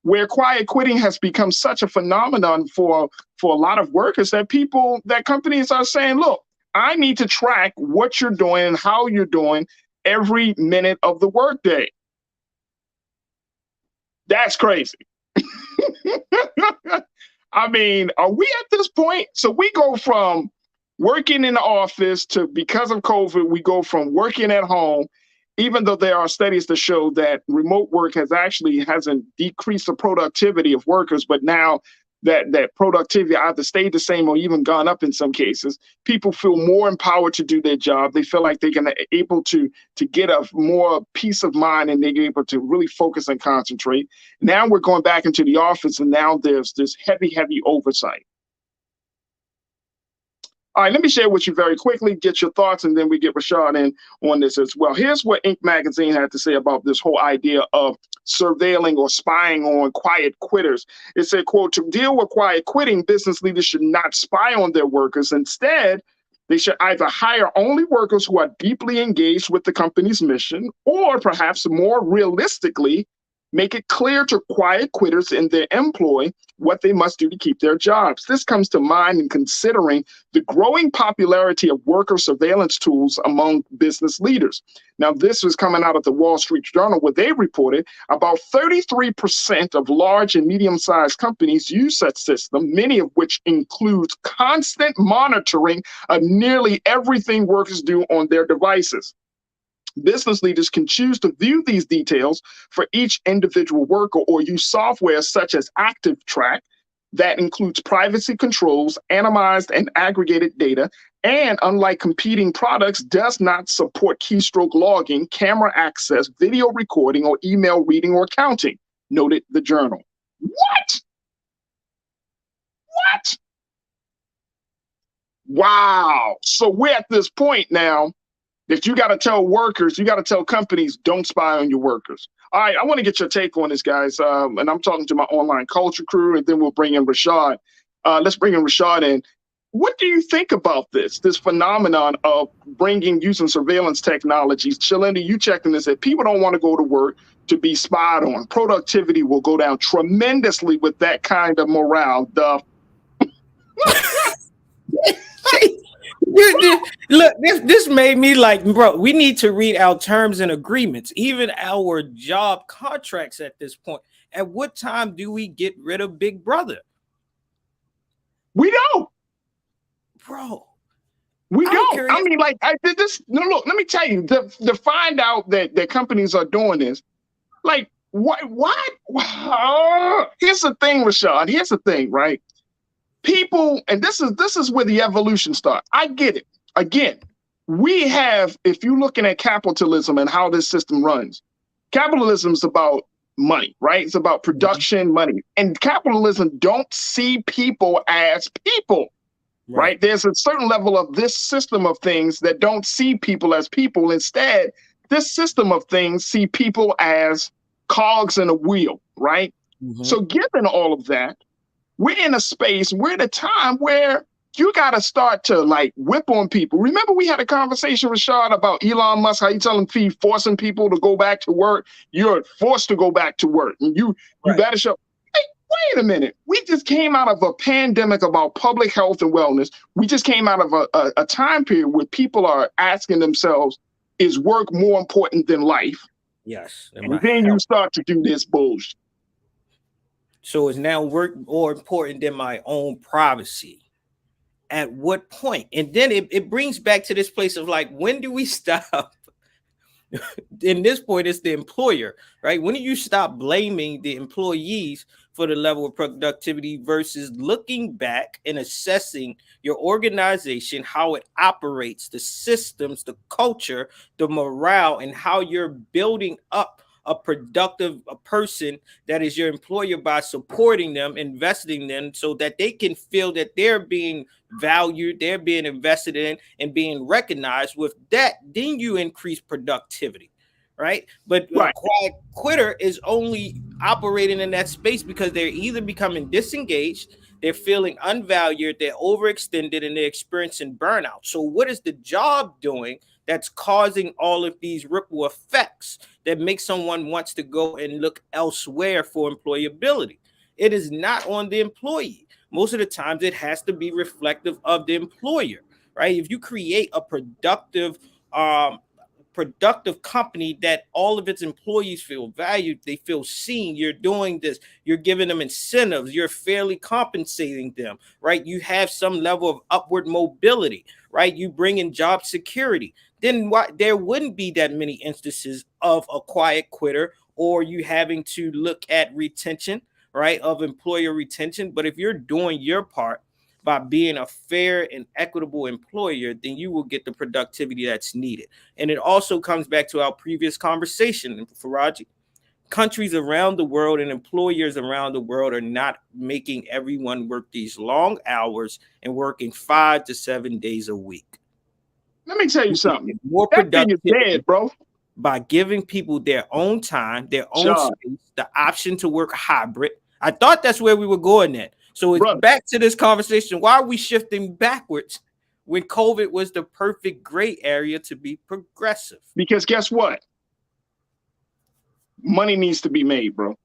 where quiet quitting has become such a phenomenon for a lot of workers that companies are saying, look, I need to track what you're doing and how you're doing every minute of the workday. That's crazy. I mean, are we at this point? So we go from working in the office to, because of COVID, we go from working at home, even though there are studies to show that remote work hasn't decreased the productivity of workers, but now that productivity either stayed the same or even gone up in some cases. People feel more empowered to do their job. They feel like they're able to get a more peace of mind, and they're able to really focus and concentrate. Now we're going back into the office, and now there's this heavy oversight. All right, let me share with you very quickly, get your thoughts, and then we get Rashad in on this as well. Here's what Inc. magazine had to say about this whole idea of surveilling or spying on quiet quitters. It said, quote, to deal with quiet quitting, business leaders should not spy on their workers. Instead, they should either hire only workers who are deeply engaged with the company's mission, or perhaps more realistically, make it clear to quiet quitters in their employ what they must do to keep their jobs. This comes to mind in considering the growing popularity of worker surveillance tools among business leaders. Now, this was coming out of the Wall Street Journal, where they reported about 33% of large and medium-sized companies use such system, many of which includes constant monitoring of nearly everything workers do on their devices. Business leaders can choose to view these details for each individual worker or use software such as ActiveTrack that includes privacy controls, anonymized and aggregated data, and unlike competing products, does not support keystroke logging, camera access, video recording, or email reading or counting, noted the journal. What? Wow. So we're at this point now that you got to tell workers, you got to tell companies, don't spy on your workers. All right, I want to get your take on this, guys. And I'm talking to my online culture crew, and then we'll bring in Rashad. Let's bring in Rashad in. What do you think about this phenomenon of using surveillance technologies? Shalenda, you checked in and said people don't want to go to work to be spied on. Productivity will go down tremendously with that kind of morale. Look, this made me like, bro, we need to read our terms and agreements, even our job contracts at this point. At what time do we get rid of Big Brother? We don't. Bro. We don't. I mean, like, look, let me tell you, to find out that companies are doing this, like, what? Here's the thing, Rashad. Here's the thing, right? People, and this is where the evolution starts. I get it. Again, we have, if you're looking at capitalism and how this system runs, capitalism is about money, right? It's about production, money. And capitalism don't see people as people, right? There's a certain level of this system of things that don't see people as people. Instead, this system of things see people as cogs in a wheel, right? Mm-hmm. So given all of that, we're in a space, we're at a time where you got to start to like whip on people. Remember we had a conversation, Rashad, about Elon Musk, how you tell him forcing people to go back to work. You're forced to go back to work. And you got to show, hey, wait a minute. We just came out of a pandemic about public health and wellness. We just came out of a time period where people are asking themselves, is work more important than life? Yes. And then you start to do this bullshit. So is now work more important than my own privacy? At what point? And then it brings back to this place of like, when do we stop? In this point, it's the employer, right? When do you stop blaming the employees for the level of productivity versus looking back and assessing your organization, how it operates, the systems, the culture, the morale, and how you're building up a productive person that is your employer by supporting them, investing in them so that they can feel that they're being valued, they're being invested in, and being recognized. With that, then you increase productivity, right? But a quiet quitter is only operating in that space because they're either becoming disengaged, they're feeling unvalued, they're overextended, and they're experiencing burnout. So what is the job doing that's causing all of these ripple effects that make someone wants to go and look elsewhere for employability? It is not on the employee. Most of the times it has to be reflective of the employer, right? If you create a productive company that all of its employees feel valued, they feel seen, you're doing this, you're giving them incentives, you're fairly compensating them, right? You have some level of upward mobility, right? You bring in job security. Then there wouldn't be that many instances of a quiet quitter or you having to look at retention, right, of employer retention. But if you're doing your part by being a fair and equitable employer, then you will get the productivity that's needed. And it also comes back to our previous conversation, Farajii. Countries around the world and employers around the world are not making everyone work these long hours and working 5 to 7 days a week. Let me tell you something. More productive, dead, bro. By giving people their own time, their own space, the option to work hybrid. I thought that's where we were going at. So it's back to this conversation. Why are we shifting backwards when COVID was the perfect gray area to be progressive? Because guess what? Money needs to be made, bro.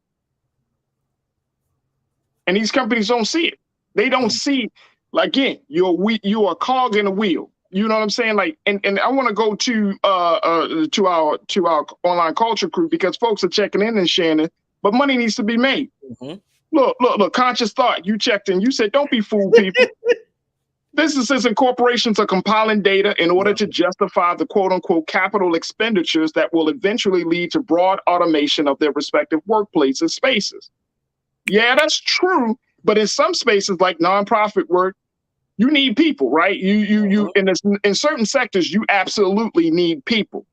And these companies don't see it. They don't see, like, again, you're a cog in a wheel. You know what I'm saying? Like, and I want to go to our online culture crew because folks are checking in and sharing it, but money needs to be made. Mm-hmm. Look, conscious thought. You checked in. You said, don't be fooled, people. Businesses and corporations are compiling data in order to justify the quote unquote capital expenditures that will eventually lead to broad automation of their respective workplaces spaces. Yeah, that's true. But in some spaces like nonprofit work, you need people, right? You in certain sectors, you absolutely need people.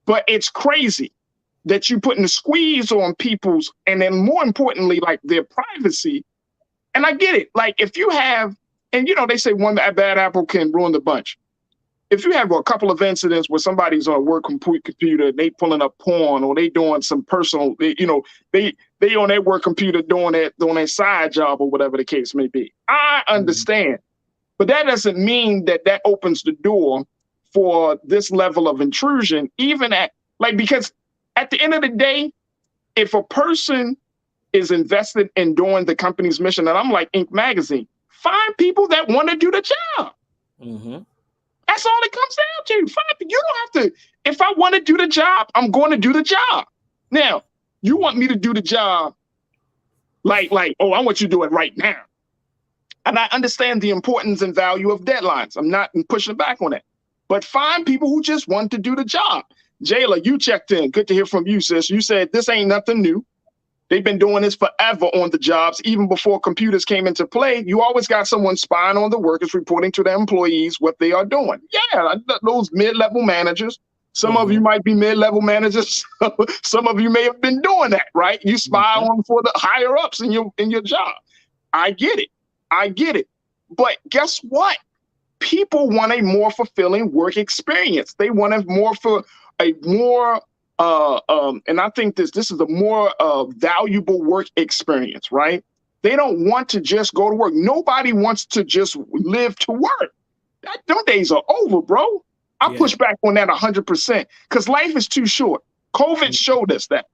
But it's crazy that you putting the squeeze on people's, and then more importantly, like their privacy. And I get it. Like if you have, and you know, they say one bad apple can ruin the bunch. If you have a couple of incidents where somebody's on a work computer, they pulling up porn or they doing some personal, they on their work computer doing their side job or whatever the case may be. I understand, but that doesn't mean that opens the door for this level of intrusion, even because at the end of the day, if a person is invested in doing the company's mission, and I'm like Inc. Magazine, find people that want to do the job. Mm-hmm. That's all it comes down to. You don't have to. If I want to do the job, I'm going to do the job. Now, you want me to do the job like, oh, I want you to do it right now. And I understand the importance and value of deadlines. I'm not pushing back on it. But find people who just want to do the job. Jayla, you checked in. Good to hear from you, sis. You said this ain't nothing new. They've been doing this forever on the jobs, even before computers came into play. You always got someone spying on the workers, reporting to their employees what they are doing. Yeah, those mid-level managers. Some of you might be mid-level managers. Some of you may have been doing that, right? You spy on for the higher ups in your job. I get it. But guess what? People want a more fulfilling work experience. They want a more and I think this is a more valuable work experience, right? They don't want to just go to work. Nobody wants to just live to work. Those days are over, bro. I push back on that 100% because life is too short. COVID showed us that.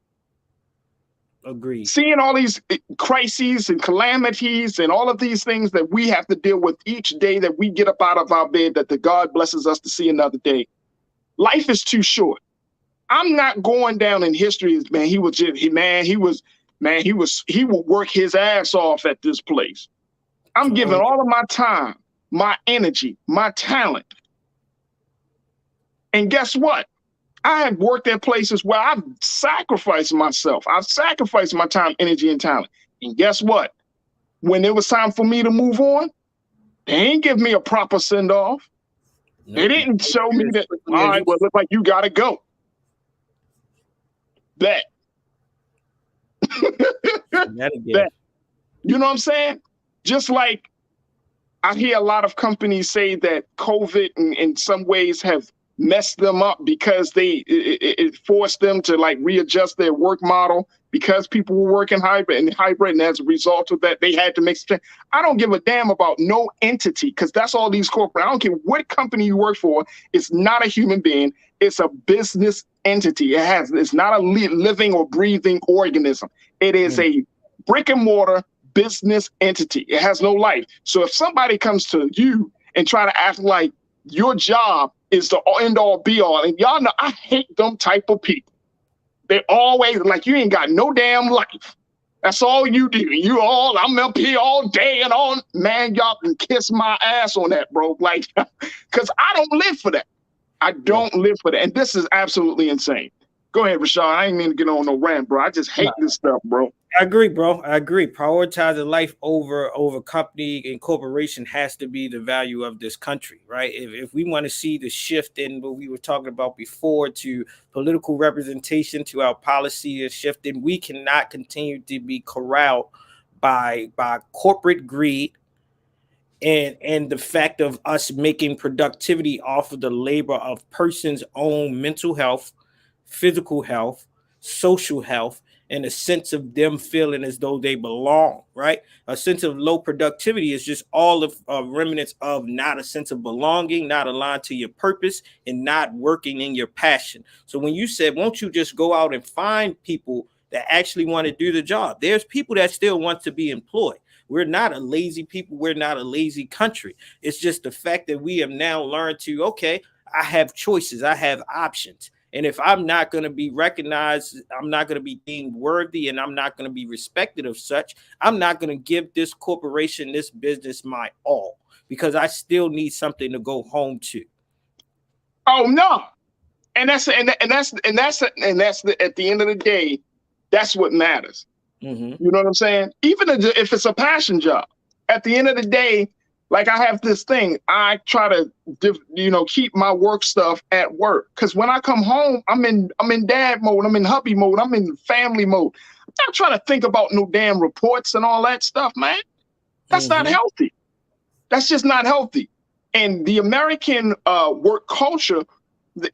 Agreed. Seeing all these crises and calamities and all of these things that we have to deal with each day that we get up out of our bed, that the God blesses us to see another day. Life is too short. I'm not going down in history as, man, he would work his ass off at this place. I'm giving all of my time, my energy, my talent. And guess what? I have worked at places where I've sacrificed myself. I've sacrificed my time, energy, and talent. And guess what? When it was time for me to move on, they ain't give me a proper send-off. They didn't show me that, all right, well, it looks like you got to go. That. That. You know what I'm saying? Just like I hear a lot of companies say that COVID in some ways have messed them up because it forced them to like readjust their work model because people were working hybrid, and as a result of that, they had to make some change. I don't give a damn about no entity, because that's all these corporate. I don't care what company you work for. It's not a human being. It's a business entity. It's not a living or breathing organism. It is a brick and mortar business entity. It has no life. So if somebody comes to you and try to act like your job is the end all be all, and y'all know I hate them type of people. They always like, you ain't got no damn life. That's all you do. I'm up here all day and all, man, y'all can kiss my ass on that, bro. Like, because I don't live for that. I don't live for that. And this is absolutely insane. Go ahead, Rashad. I ain't mean to get on no rant, bro. I just hate this stuff, bro. I agree, bro. I agree. Prioritizing life over company and corporation has to be the value of this country, right? If we want to see the shift in what we were talking about before to political representation, to our policy is shifting, we cannot continue to be corralled by corporate greed and the fact of us making productivity off of the labor of person's own mental health, physical health, social health, and a sense of them feeling as though they belong, right? A sense of low productivity is just all of remnants of not a sense of belonging, not aligned to your purpose, and not working in your passion. So when you said, won't you just go out and find people that actually want to do the job? There's people that still want to be employed. We're not a lazy people. We're not a lazy country. It's just the fact that we have now learned to, okay, I have choices. I have options. And if I'm not going to be recognized, I'm not going to be deemed worthy, and I'm not going to be respected of such, I'm not going to give this corporation, this business my all, because I still need something to go home to. Oh no. And that's at the end of the day, that's what matters. Mm-hmm. You know what I'm saying? Even if it's a passion job, at the end of the day, like I have this thing, I try to, keep my work stuff at work. Because when I come home, I'm in dad mode, I'm in hubby mode, I'm in family mode. I'm not trying to think about no damn reports and all that stuff, man. That's not healthy. That's just not healthy. And the American work culture,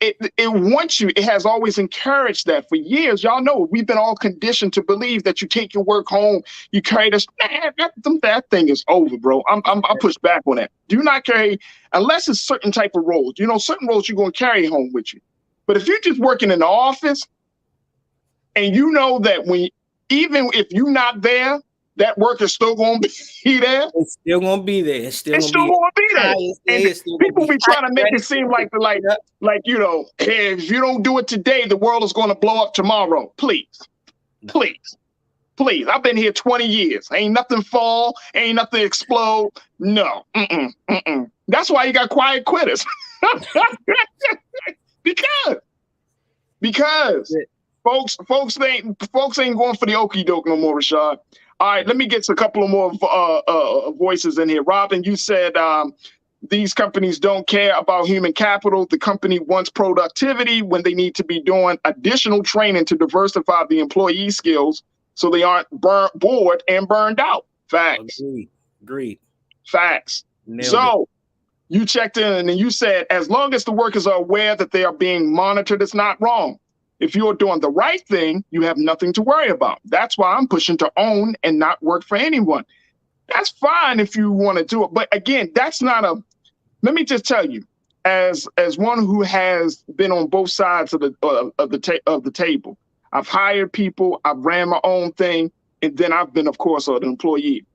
it wants you, it has always encouraged that for years. Y'all know we've been all conditioned to believe that you take your work home, you carry this. That thing is over, bro. I push back on that. Do not carry, unless it's certain type of roles. Certain roles you're going to carry home with you. But if you're just working in the office, and you know that even if you're not there, that work is still going to be there. It's still going to be there. It's still going to be there. And people be trying to make it seem like hey, if you don't do it today, the world is going to blow up tomorrow. Please. I've been here 20 years. Ain't nothing fall. Ain't nothing explode. No. That's why you got quiet quitters. Because folks ain't going for the okie doke no more, Rashad. All right, let me get a couple of more voices in here. Robin, you said these companies don't care about human capital. The company wants productivity when they need to be doing additional training to diversify the employee skills so they aren't bored and burned out. Facts. Agreed. Facts. So you checked in and you said, as long as the workers are aware that they are being monitored, it's not wrong. If you're doing the right thing, you have nothing to worry about. That's why I'm pushing to own and not work for anyone. That's fine if you want to do it. But again, that's not let me just tell you, as one who has been on both sides of the table, I've hired people, I've ran my own thing, and then I've been, of course, an employee.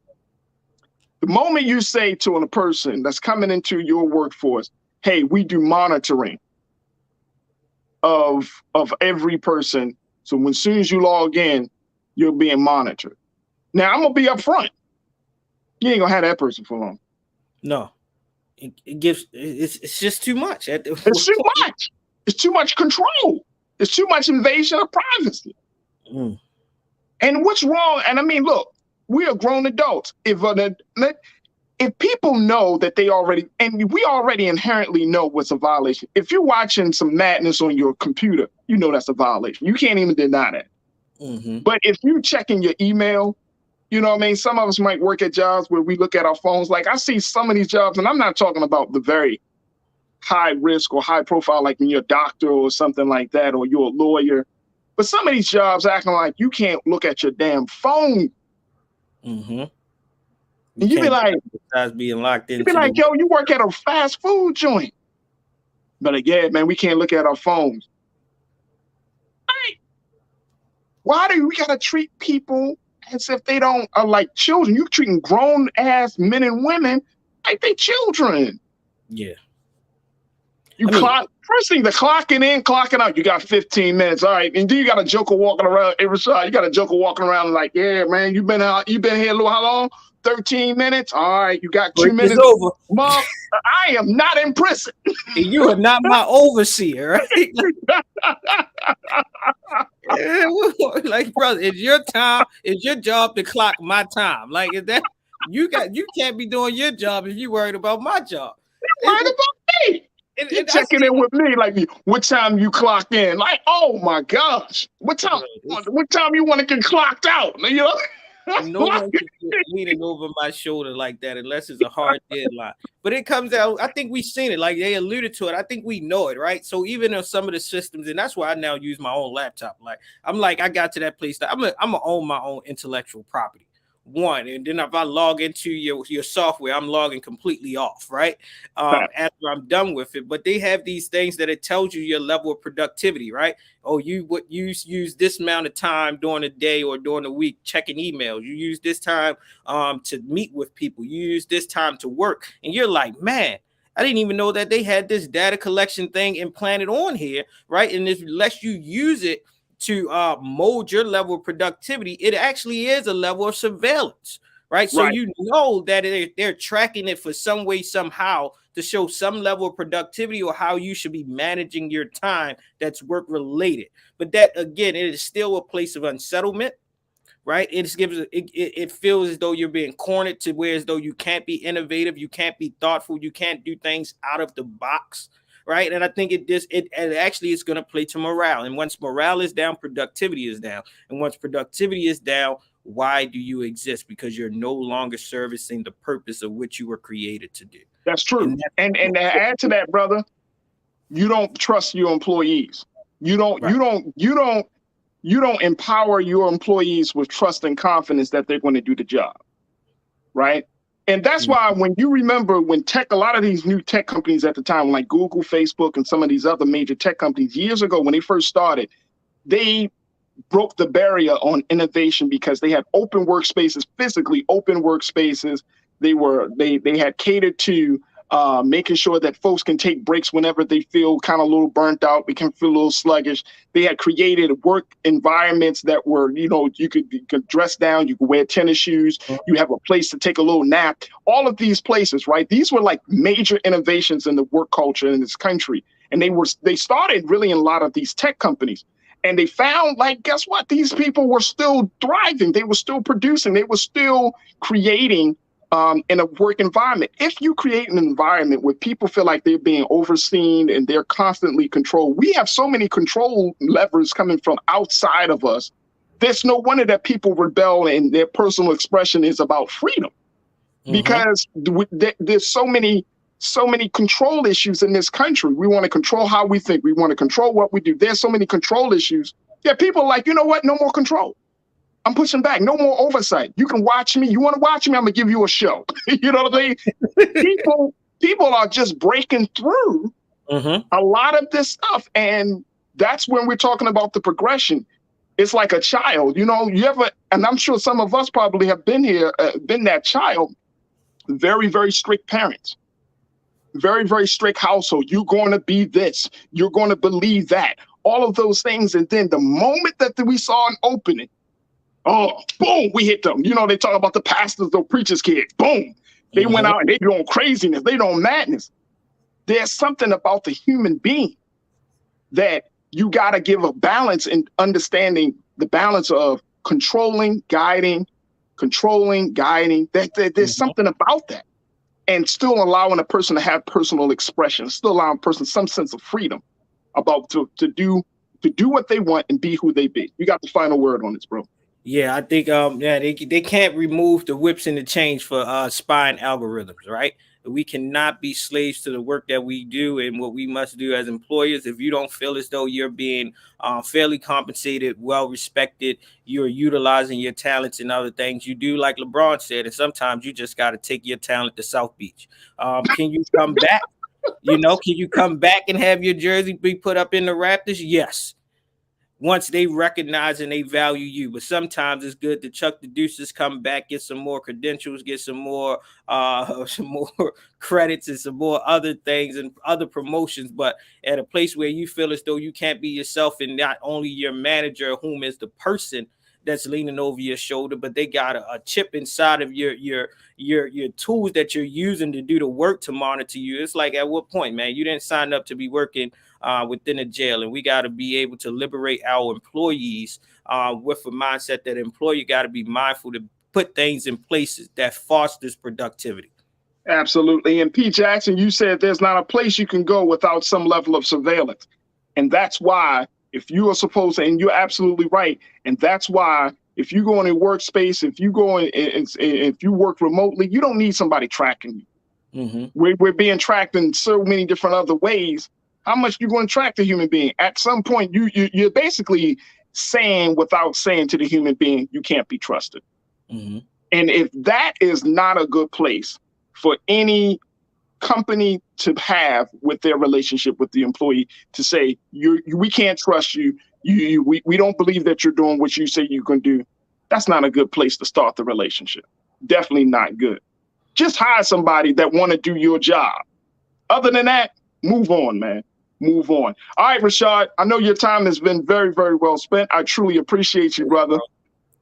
The moment you say to a person that's coming into your workforce, hey, we do monitoring, of every person. So when soon as you log in, you're being monitored. Now I'm gonna be upfront. You ain't gonna have that person for long. No, it's just too much. It's too much. It's too much control. It's too much invasion of privacy. Mm. And what's wrong? And I mean, look, we are grown adults. If people know that they already, and we already inherently know what's a violation. If you're watching some madness on your computer, you know that's a violation. You can't even deny that. Mm-hmm. But if you're checking your email, you know what I mean? Some of us might work at jobs where we look at our phones. Like I see some of these jobs, and I'm not talking about the very high risk or high profile, like when you're a doctor or something like that, or you're a lawyer. But some of these jobs acting like you can't look at your damn phone. Mm-hmm. And you be like, being locked in. You be like, yo, you work at a fast food joint. But like, yeah, man, we can't look at our phones. Right. Why do we gotta treat people as if they don't are like children? You treating grown ass men and women like they children. Yeah. First thing, the clocking in, clocking out. You got 15 minutes, all right. And then you got a joker walking around every side. You got a joker walking around like, yeah, man, you been here a little how long? 13 minutes. All right, you got 2 minutes. Over. Mom, I am not in prison. And you are not my overseer, right? Like, brother, it's your time. It's your job to clock my time. Like, is that you can't be doing your job if you worried about my job. You're worried about me. You're checking in with me, like what time you clock in? Like, oh my gosh, what time you want to get clocked out? You know, no one can be leaning over my shoulder like that unless it's a hard deadline. But it comes out. I think we've seen it. Like they alluded to it. I think we know it, right? So even in some of the systems, and that's why I now use my own laptop. Like I got to that place that I'm gonna own my own intellectual property. One, and then if I log into your software, I'm logging completely off, right? After I'm done with it. But they have these things that it tells you your level of productivity, right? Oh, you use this amount of time during the day or during the week checking emails. You use this time to meet with people. You use this time to work, and you're like, man, I didn't even know that they had this data collection thing implanted on here, right? And unless you use it to mold your level of productivity, it actually is a level of surveillance, right? So you know that they're tracking it for some way, somehow to show some level of productivity or how you should be managing your time that's work related. But that, again, it is still a place of unsettlement, right? It feels as though you're being cornered to where as though you can't be innovative, you can't be thoughtful, you can't do things out of the box. Right. And I think it actually is going to play to morale. And once morale is down, productivity is down. And once productivity is down, why do you exist? Because you're no longer servicing the purpose of which you were created to do. That's true. And to add to that, brother, you don't trust your employees. You don't empower your employees with trust and confidence that they're going to do the job. Right. And that's why when you remember when a lot of these new tech companies at the time, like Google, Facebook, and some of these other major tech companies years ago, when they first started, they broke the barrier on innovation because they had open workspaces, physically open workspaces. They had catered to making sure that folks can take breaks whenever they feel kind of a little burnt out, they can feel a little sluggish. They had created work environments that were, you could dress down, you could wear tennis shoes, you have a place to take a little nap. All of these places, right? These were like major innovations in the work culture in this country. And they started really in a lot of these tech companies. And they found, like, guess what? These people were still thriving. They were still producing. They were still creating in a work environment. If you create an environment where people feel like they're being overseen and they're constantly controlled, we have so many control levers coming from outside of us. There's no wonder that people rebel and their personal expression is about freedom, because there's so many control issues in this country. We want to control how we think. We want to control what we do. There's so many control issues. Yeah, people are like, you know what? No more control. I'm pushing back. No more oversight. You can watch me. You want to watch me? I'm gonna give you a show. You know what I mean? People are just breaking through a lot of this stuff, and that's when we're talking about the progression. It's like a child. You know, and I'm sure some of us probably have been that child. Very, very strict parents. Very, very strict household. You're going to be this. You're going to believe that. all of those things. And then the moment that we saw an opening, oh, boom, we hit them. You know, they talk about the pastors, the preachers' kids. Boom. They went out and they doing craziness. They doing madness. There's something about the human being that you got to give a balance in understanding the balance of controlling, guiding. There's something about that. And still allowing a person to have personal expression, still allowing a person some sense of freedom about to do what they want and be who they be. You got the final word on this, bro. Yeah, I think they can't remove the whips and the chains for spying algorithms, right? We cannot be slaves to the work that we do and what we must do as employers. If you don't feel as though you're being fairly compensated, well respected, you're utilizing your talents and other things, you do like LeBron said, and sometimes you just got to take your talent to South Beach. Can you come back? Can you come back and have your jersey be put up in the Raptors? Yes. Once they recognize and they value you. But sometimes it's good to chuck the deuces, come back, get some more credentials, get some more credits and some more other things and other promotions. But at a place where you feel as though you can't be yourself and not only your manager, whom is the person that's leaning over your shoulder, but they got a chip inside of your tools that you're using to do the work to monitor you. It's like, at what point, man? You didn't sign up to be working within a jail, and we got to be able to liberate our employees with a mindset that employer got to be mindful to put things in places that fosters productivity. Absolutely. And P. Jackson, you said there's not a place you can go without some level of surveillance. And that's why if you are supposed to, and you're absolutely right, and that's why if you go in a workspace, if you go in, if you work remotely, you don't need somebody tracking you. We're being tracked in so many different other ways. How much you going to track the human being? At some point, you're basically saying without saying to the human being, you can't be trusted. And if that is not a good place for any company to have with their relationship with the employee, to say we can't trust you, we don't believe that you're doing what you say you can do, that's not a good place to start the relationship. Definitely not good. Just hire somebody that want to do your job. Other than that, move on, man. Move on. All right, Rashad, I know your time has been very, very well spent. I truly appreciate you, brother.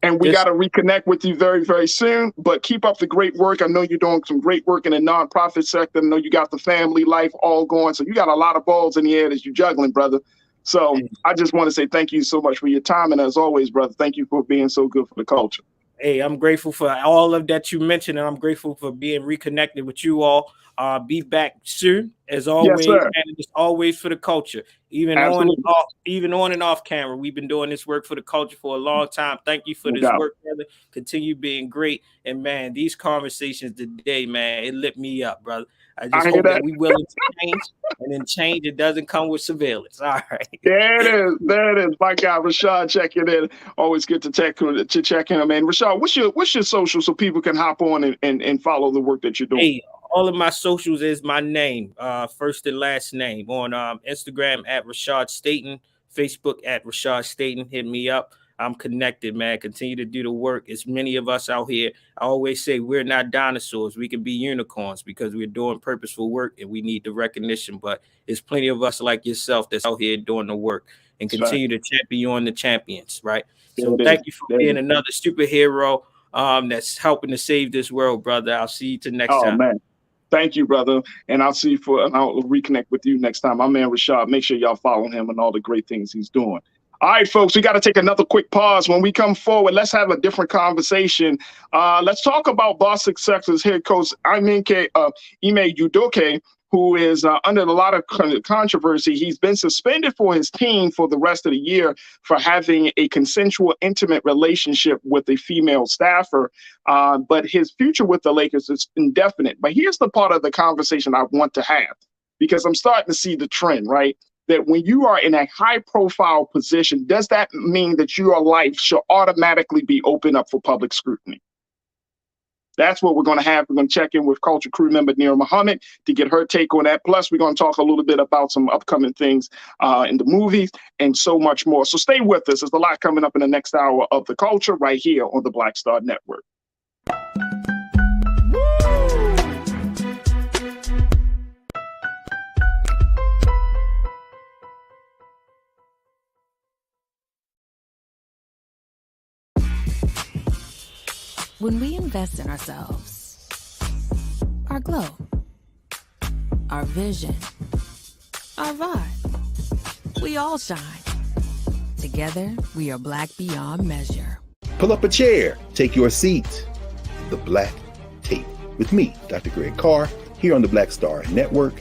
And we got to reconnect with you very, very soon. But keep up the great work. I know you're doing some great work in the nonprofit sector. I know you got the family life all going. So you got a lot of balls in the air that you're juggling, brother. So I just want to say thank you so much for your time. And as always, brother, thank you for being so good for the culture. Hey, I'm grateful for all of that you mentioned, and I'm grateful for being reconnected with you all. Be back soon, as always, yes, and it's always for the culture. Even on and off camera, we've been doing this work for the culture for a long time. Thank you for this work, brother. Continue being great, and man, these conversations today, man, it lit me up, brother. I just hope that we willing to change, and then change. It doesn't come with surveillance. All right. There it is. My guy, Rashad, checking in. Always good to check in, man. Rashad, what's your social so people can hop on and follow the work that you're doing? Hey, all of my socials is my name, first and last name. On Instagram at Rashad Staten, Facebook at Rashad Staten. Hit me up. I'm connected, man. Continue to do the work. It's many of us out here. I always say we're not dinosaurs. We can be unicorns because we're doing purposeful work and we need the recognition. But there's plenty of us like yourself that's out here doing the work and continue to champion on the champions, right? So thank you for being another superhero that's helping to save this world, brother. I'll see you till next time. Man. Thank you, brother. And I'll reconnect with you next time. My man, Rashad, make sure y'all follow him and all the great things he's doing. All right, folks, we got to take another quick pause. When we come forward, let's have a different conversation. Let's talk about Boston Celtics head coach Ime Udoka, who is under a lot of controversy. He's been suspended for his team for the rest of the year for having a consensual, intimate relationship with a female staffer. But his future with the Lakers is indefinite. But here's the part of the conversation I want to have, because I'm starting to see the trend, right? That when you are in a high-profile position, does that mean that your life should automatically be open up for public scrutiny? That's what we're going to have. We're going to check in with Culture crew member Nira Muhammad to get her take on that. Plus, we're going to talk a little bit about some upcoming things in the movies and so much more. So stay with us. There's a lot coming up in the next hour of The Culture right here on the Black Star Network. When we invest in ourselves, our glow, our vision, our vibe, we all shine. Together, we are Black beyond measure. Pull up a chair, take your seat. The Black Tape with me, Dr. Greg Carr, here on the Black Star Network.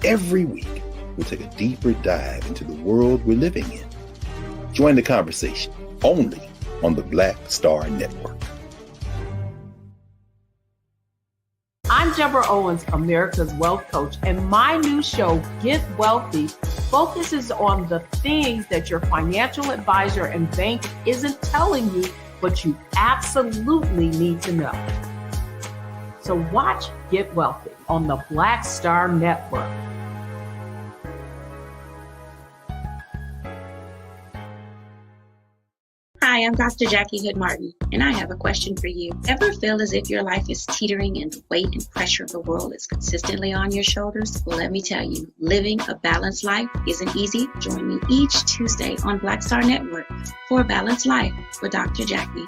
Every week, we'll take a deeper dive into the world we're living in. Join the conversation only on the Black Star Network. I'm Deborah Owens, America's Wealth Coach, and my new show, Get Wealthy, focuses on the things that your financial advisor and bank isn't telling you, but you absolutely need to know. So watch Get Wealthy on the Black Star Network. Hi, I'm Dr. Jackie Hood Martin, and I have a question for you. Ever feel as if your life is teetering and the weight and pressure of the world is consistently on your shoulders? Well, let me tell you, living a balanced life isn't easy. Join me each Tuesday on Black Star Network for a Balanced Life with Dr. Jackie.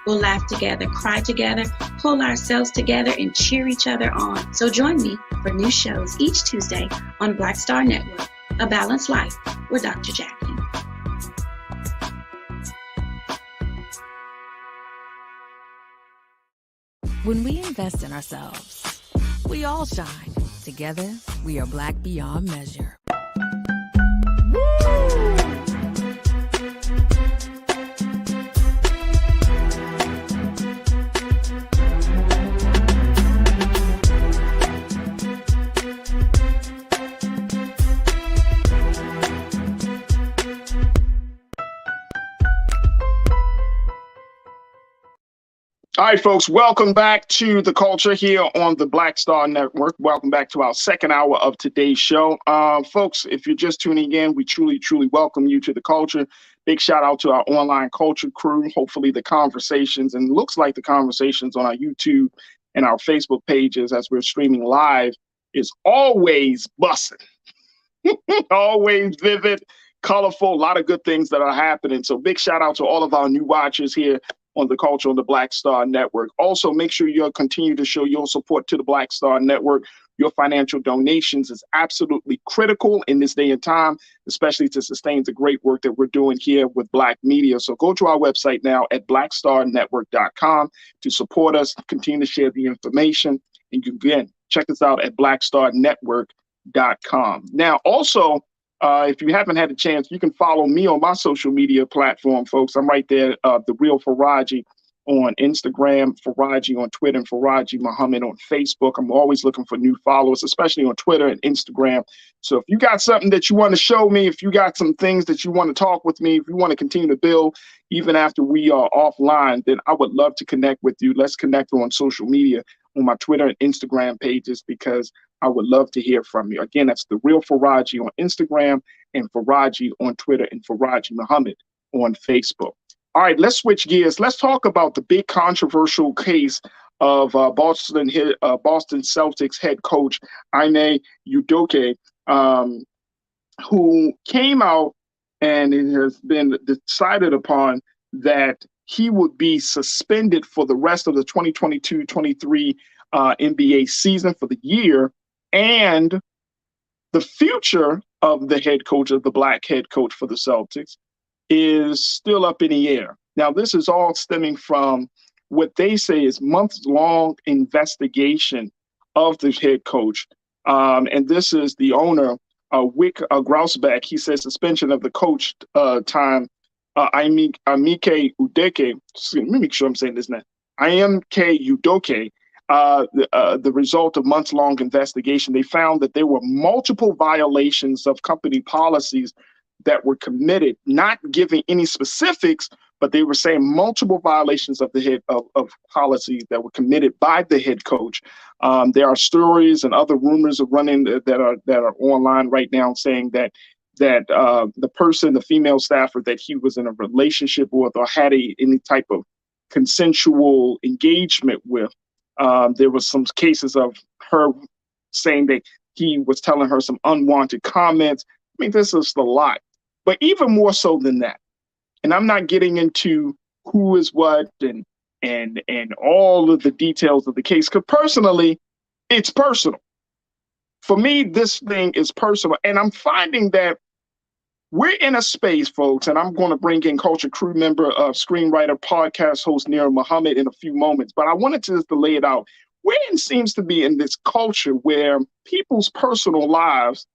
We'll laugh together, cry together, pull ourselves together, and cheer each other on. So join me for new shows each Tuesday on Black Star Network, A Balanced Life with Dr. Jackie. When we invest in ourselves, we all shine. Together, we are Black beyond measure. All right, folks, welcome back to The Culture here on the Black Star Network. Welcome back to our second hour of today's show. Folks, if you're just tuning in, we truly, truly welcome you to The Culture. Big shout out to our online culture crew. Hopefully the conversations, and looks like the conversations on our YouTube and our Facebook pages as we're streaming live, is always busting. Always vivid, colorful, a lot of good things that are happening. So big shout out to all of our new watchers here on The Culture on the Black Star Network. Also, make sure you'll continue to show your support to the Black Star Network. Your financial donations is absolutely critical in this day and time, especially to sustain the great work that we're doing here with Black media. So go to our website now at blackstarnetwork.com to support us, continue to share the information, and you can check us out at blackstarnetwork.com. Now, also, if you haven't had a chance, you can follow me on my social media platform, folks. I'm right there, The Real Farajii on Instagram, Farajii on Twitter, and Farajii Muhammad on Facebook. I'm always looking for new followers, especially on Twitter and Instagram. So if you got something that you want to show me, if you got some things that you want to talk with me, if you want to continue to build, even after we are offline, then I would love to connect with you. Let's connect on social media, on my Twitter and Instagram pages, because I would love to hear from you. Again, that's The Real Farajii on Instagram, and Farajii on Twitter, and Farajii Muhammad on Facebook. All right, let's switch gears. Let's talk about the big controversial case of Boston Celtics head coach Ime Udoka, who came out, and it has been decided upon that he would be suspended for the rest of the 2022-23 NBA season for the year. And the future of the head coach, of the black head coach for the Celtics, is still up in the air. Now, this is all stemming from what they say is months-long investigation of the head coach. And this is the owner, Wick Grouseback. He says suspension of the coach time, Ime Udoka. Let me make sure I'm saying this now. Ime Udoka. The result of months-long investigation, they found that there were multiple violations of company policies that were committed, not giving any specifics, but they were saying multiple violations of the head of policies that were committed by the head coach. There are stories and other rumors of running that are online right now saying that the person, the female staffer that he was in a relationship with or had any type of consensual engagement with, there was some cases of her saying that he was telling her some unwanted comments. I mean, this is a lot. But even more so than that, and I'm not getting into who is what and and all of the details of the case. Because personally, it's personal. For me, this thing is personal. And I'm finding that we're in a space, folks, and I'm going to bring in Culture crew member, screenwriter, podcast host Nira Muhammad in a few moments. But I wanted to just to lay it out. Where it seems to be in this culture where people's personal lives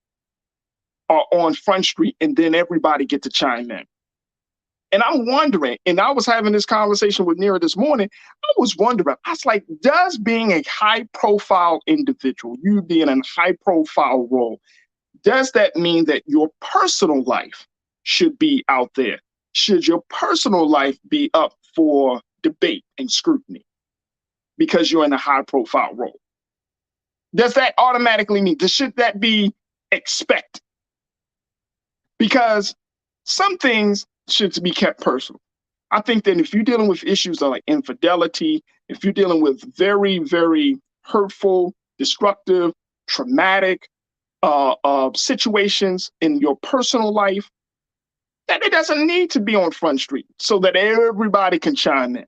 are on Front Street and then everybody get to chime in. And I'm wondering, and I was having this conversation with Nira this morning, I was wondering, I was like, does being a high profile individual, you being in a high profile role, does that mean that your personal life should be out there? Should your personal life be up for debate and scrutiny because you're in a high profile role? Does that automatically mean, should that be expected? Because some things should be kept personal. I think that if you're dealing with issues like infidelity, if you're dealing with very, very hurtful, destructive, traumatic situations in your personal life, that it doesn't need to be on Front Street so that everybody can chime in.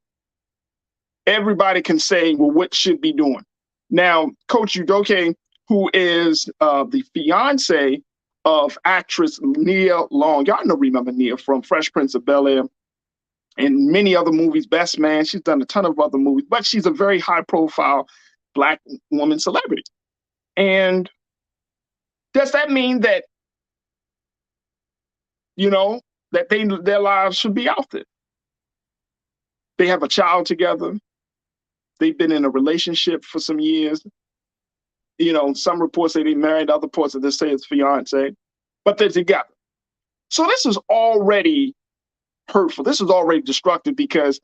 Everybody can say, well, what should be doing? Now, Coach Udoka, who is the fiance of actress Nia Long. Y'all remember Nia from Fresh Prince of Bel-Air and many other movies, Best Man. She's done a ton of other movies, but she's a very high profile Black woman celebrity. And does that mean that, that their lives should be out there? They have a child together. They've been in a relationship for some years. Some reports say they married, other reports that they say it's fiance, but they're together. So this is already hurtful. This is already destructive because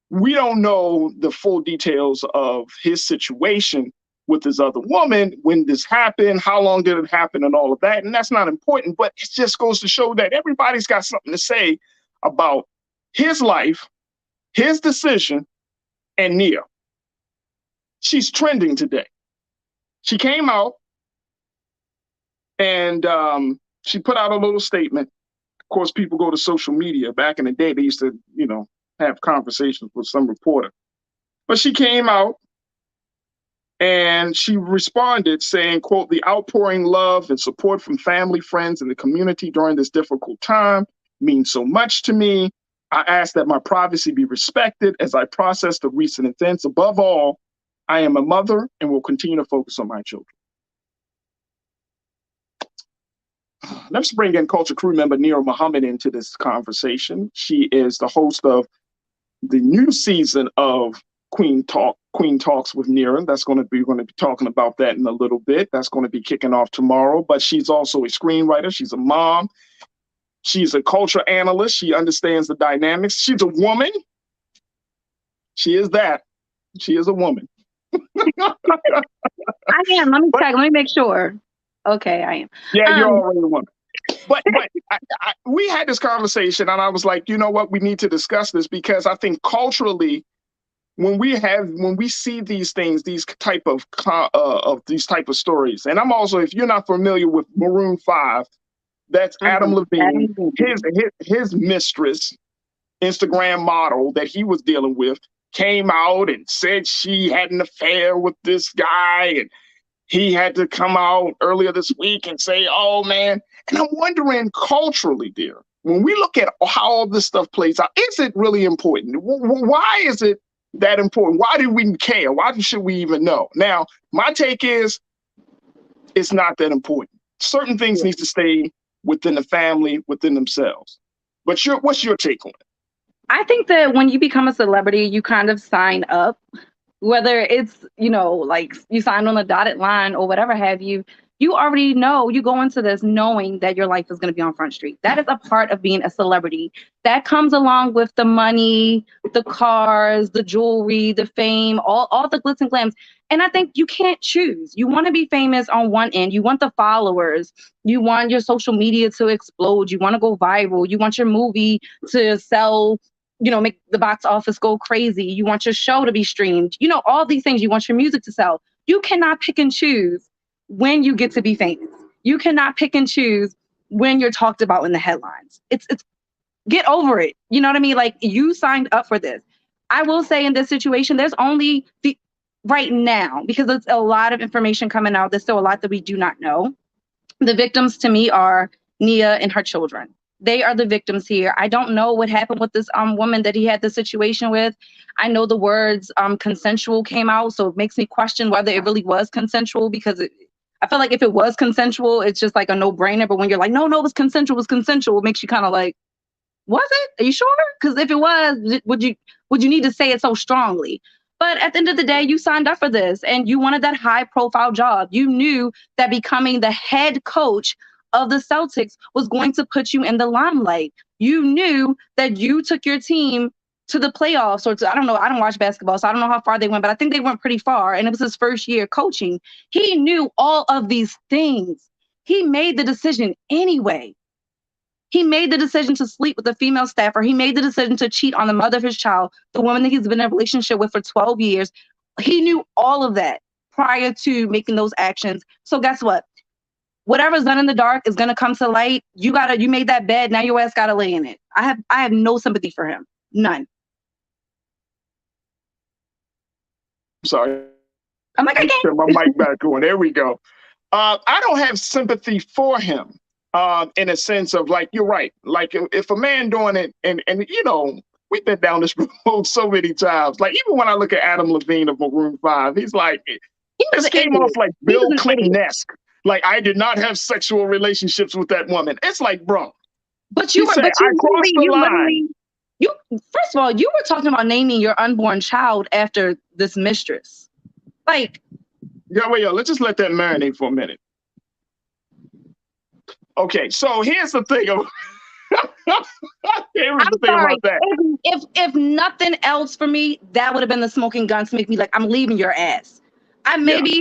we don't know the full details of his situation with this other woman, when this happened, how long did it happen, and all of that. And that's not important, but it just goes to show that everybody's got something to say about his life, his decision, and Nia. She's trending today. She came out and she put out a little statement. Of course, people go to social media. Back in the day, they used to, have conversations with some reporter. But she came out and she responded saying, quote, "The outpouring love and support from family, friends, and the community during this difficult time means so much to me. I ask that my privacy be respected as I process the recent events. Above all, I am a mother and will continue to focus on my children." Let's bring in Culture crew member Nira Muhammad into this conversation. She is the host of the new season of Queen Talks with Nira. We're going to be talking about that in a little bit. That's going to be kicking off tomorrow. But she's also a screenwriter. She's a mom. She's a culture analyst. She understands the dynamics. She's a woman. She is that. She is a woman. I am. Let me make sure. Okay, I am. Yeah, you're already a woman. But we had this conversation, and I was like, you know what? We need to discuss this because I think culturally, when we see these things, these type of stories, and I'm also, if you're not familiar with Maroon 5, that's Adam Levine, his mistress, Instagram model that he was dealing with, came out and said she had an affair with this guy, and he had to come out earlier this week and say, oh man. And I'm wondering culturally, dear, when we look at how all this stuff plays out, is it really important? Why is it that important? Why do we care? Why should we even know? Now, my take is it's not that important. Certain things need to stay within the family, within themselves. But what's your take on it? I think that when you become a celebrity, you kind of sign up, whether it's, like you sign on the dotted line or whatever have you. You already know, you go into this knowing that your life is going to be on Front Street. That is a part of being a celebrity. That comes along with the money, the cars, the jewelry, the fame, all the glitz and glams. And I think you can't choose. You want to be famous on one end. You want the followers. You want your social media to explode. You want to go viral. You want your movie to sell, make the box office go crazy. You want your show to be streamed. All these things. You want your music to sell. You cannot pick and choose when you get to be famous. You cannot pick and choose when you're talked about in the headlines. It's get over it. You know what I mean? Like, you signed up for this. I will say in this situation, there's only right now, because there's a lot of information coming out, there's still a lot that we do not know. The victims to me are Nia and her children. They are the victims here. I don't know what happened with this woman that he had the situation with. I know the words consensual came out, so it makes me question whether it really was consensual, because I feel like if it was consensual, it's just like a no-brainer. But when you're like, no, it was consensual, it makes you kind of like, was it? Are you sure? Because if it was, would you need to say it so strongly? But at the end of the day, you signed up for this and you wanted that high profile job. You knew that becoming the head coach of the Celtics was going to put you in the limelight. You knew that you took your team to the playoffs, or I don't know, I don't watch basketball, so I don't know how far they went, but I think they went pretty far. And it was his first year coaching. He knew all of these things. He made the decision anyway. He made the decision to sleep with a female staffer. He made the decision to cheat on the mother of his child, the woman that he's been in a relationship with for 12 years. He knew all of that prior to making those actions. So guess what? Whatever's done in the dark is going to come to light. You made that bed. Now your ass got to lay in it. I have no sympathy for him. None. Sorry. I'm like, I can't. Turn my mic back on. There we go. I don't have sympathy for him. In a sense of, like, you're right. Like, if a man doing it, and you know, we've been down this road so many times. Like, even when I look at Adam Levine of Maroon 5, he's like, this came off like Bill Clinton-esque. Like, I did not have sexual relationships with that woman. It's like, bro. But you first of all, you were talking about naming your unborn child after this mistress. Like, yeah, wait, let's just let that marinate for a minute. Okay, so here's the thing. About that. If nothing else for me, that would have been the smoking gun to make me like, I'm leaving your ass. I may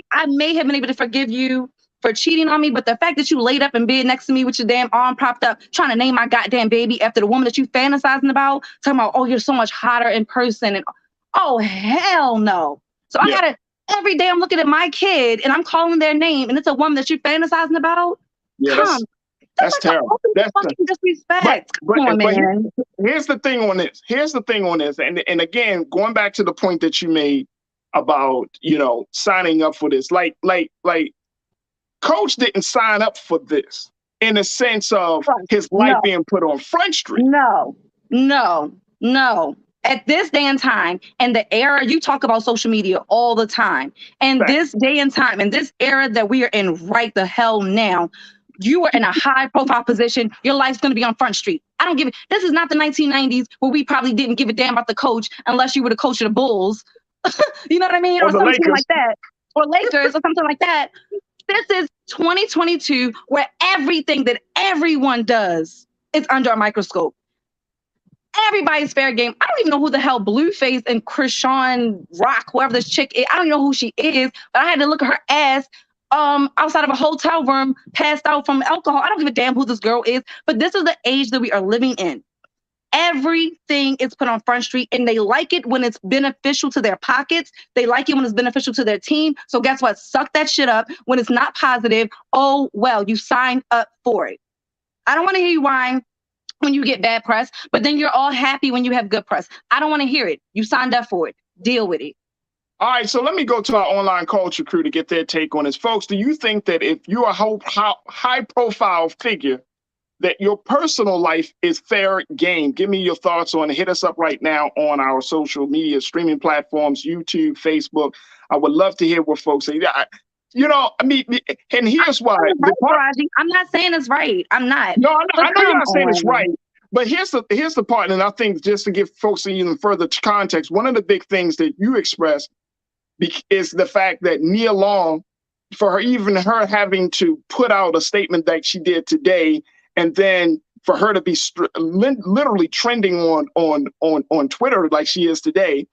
have been able to forgive you for cheating on me, but the fact that you laid up in bed next to me with your damn arm propped up, trying to name my goddamn baby after the woman that you fantasizing about, talking about, oh, you're so much hotter in person, and oh, hell no. So I gotta, every day I'm looking at my kid and I'm calling their name and it's a woman that you fantasizing about. Yeah, that's terrible. That's fucking disrespect. Come on, man. Here's the thing on this. And again, going back to the point that you made about, you know, signing up for this. Like Coach didn't sign up for this in the sense of his life being put on Front Street. No. At this day and time, and the era, you talk about social media all the time. And this day and time, and this era that we are in right the hell now, you are in a high profile position. Your life's going to be on Front Street. I don't give it. This is not the 1990s where we probably didn't give a damn about the coach unless you were the coach of the Bulls. You know what I mean? Or something Lakers. Like that. Or Lakers or something like that. This is 2022 where everything that everyone does is under a microscope. Everybody's fair game. I don't even know who the hell Blueface and Krishan Rock, whoever this chick is. I don't know who she is, but I had to look at her ass outside of a hotel room, passed out from alcohol. I don't give a damn who this girl is, but this is the age that we are living in. Everything is put on Front Street, and they like it when it's beneficial to their pockets. They like it when it's beneficial to their team. So guess what? Suck that shit up. When it's not positive, oh, well, you signed up for it. I don't want to hear you whine when you get bad press, but then you're all happy when you have good press. I don't want to hear it. You signed up for it. Deal with it. All right, so let me go to our online culture crew to get their take on this. Folks, do you think that if you're a high-profile figure, that your personal life is fair game? Give me your thoughts on it. Hit us up right now on our social media streaming platforms, YouTube, Facebook. I would love to hear what folks say. You know, I mean, and here's why. I'm not saying it's right. I'm not. No, I know you're not saying it's right. But here's the part, and I think just to give folks even further context, one of the big things that you expressed is the fact that Nia Long, for her having to put out a statement that she did today, and then for her to be literally trending on Twitter like she is today,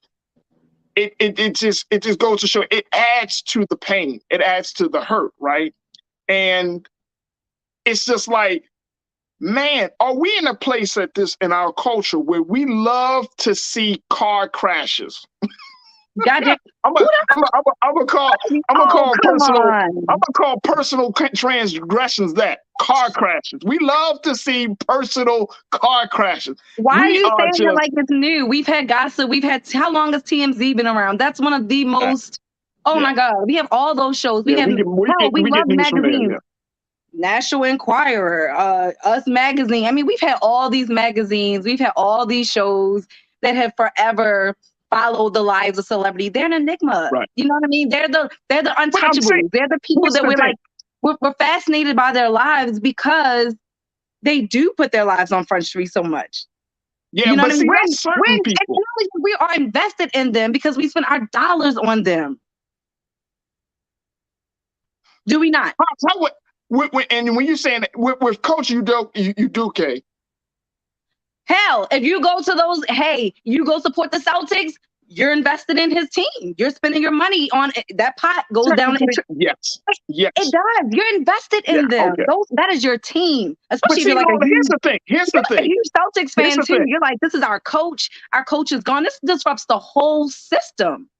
it just goes to show it adds to the pain, it adds to the hurt, right? And it's just like, man, are we in a place in our culture where we love to see car crashes? Goddamn. I'm gonna call personal transgressions that car crashes. We love to see personal car crashes. Why are you saying it like it's new? We've had gossip. How long has TMZ been around? That's one of the most. Oh my God, we have all those shows. We love magazines. National Enquirer, Us Magazine. I mean, we've had all these magazines. We've had all these shows that have forever followed the lives of celebrity. They're an enigma. Right. You know what I mean? They're the untouchables. They're the people that we're fascinated by their lives because they do put their lives on Front Street so much. Yeah, you know but see, that's certain people. We are invested in them because we spend our dollars on them. Do we not? And when you're saying with Coach Udoka, hell, if you go to those, you go support the Celtics, you're invested in his team. You're spending your money on it. That pot goes down. Yes. It does. You're invested in them. Okay. That is your team. Especially if you're like here's the thing. A huge Celtics fan too. You're like, this is our coach. Our coach is gone. This disrupts the whole system.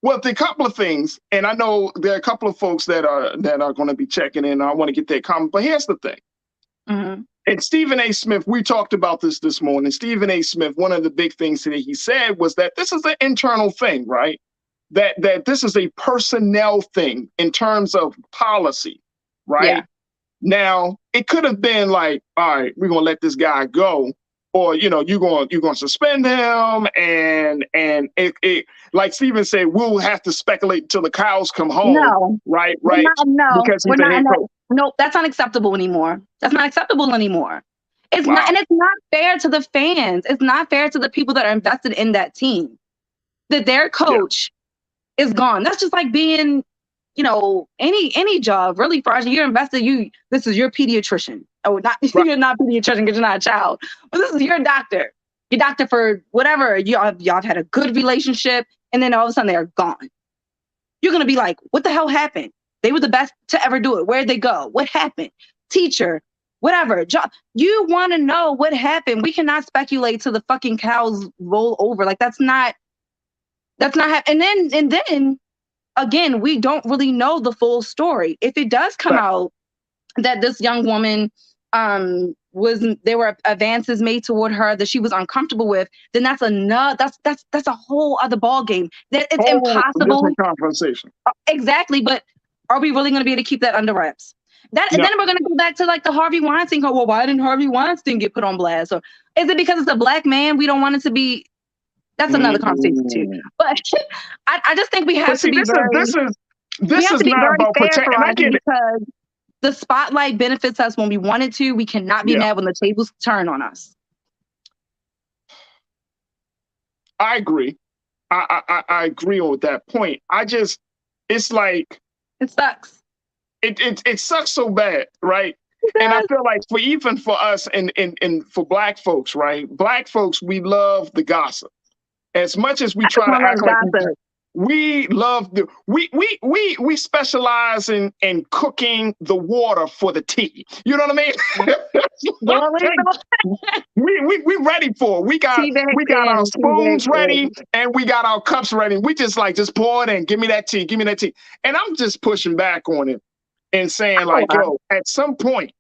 Well, there are a couple of things, and I know there are a couple of folks that are going to be checking in. I want to get their comment, but here's the thing. Mm-hmm. And Stephen A. Smith, we talked about this morning. Stephen A. Smith, one of the big things that he said was that this is an internal thing, right? That this is a personnel thing in terms of policy, right? Yeah. Now, it could have been like, all right, we're gonna let this guy go, or you're gonna suspend him, and it like Stephen said, we'll have to speculate until the cows come home. No, right. Because we're not. No, that's unacceptable anymore. That's not acceptable anymore. It's not, and it's not fair to the fans. It's not fair to the people that are invested in that team. That their coach is gone. That's just like being, any job. Really, Farajii, you're invested. This is your pediatrician. Oh, not you're not pediatrician because you're not a child. But this is your doctor. Your doctor for whatever. Y'all have had a good relationship, and then all of a sudden they're gone. You're gonna be like, what the hell happened? They were the best to ever do it. Where'd they go? What happened? Teacher, whatever. Job. You want to know what happened. We cannot speculate till the fucking cows roll over. Like that's not happening. And then again, we don't really know the full story. If it does come out that this young woman there were advances made toward her that she was uncomfortable with, then that's a whole other ball game. That it's impossible. Different conversation. Exactly, but are we really going to be able to keep that under wraps? And then we're going to go back to like the Harvey Weinstein. Well, why didn't Harvey Weinstein get put on blast? Or is it because it's a black man? We don't want it to be. That's another conversation too. But I just think we have to be this is not about protecting. Because the spotlight benefits us when we want it to. We cannot be mad when the tables turn on us. I agree. I agree with that point. It's like. It sucks. It sucks so bad, right? And I feel like for us and for black folks, right? Black folks, we love the gossip. As much as we try to act like we love we specialize in cooking the water for the tea. You know what I mean? we ready for it. We got our spoons ready and we got our cups ready. We just pour it in. Give me that tea. Give me that tea. And I'm just pushing back on it and saying yo, at some point.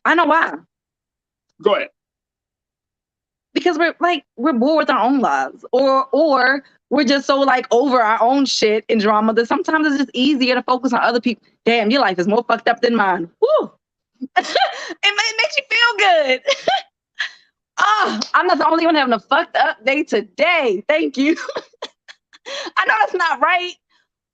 I know why. Go ahead. Because we're bored with our own lives, or we're just so over our own shit and drama that sometimes it's just easier to focus on other people. Damn, your life is more fucked up than mine. Woo! It makes you feel good. I'm not the only one having a fucked up day today. Thank you. I know that's not right,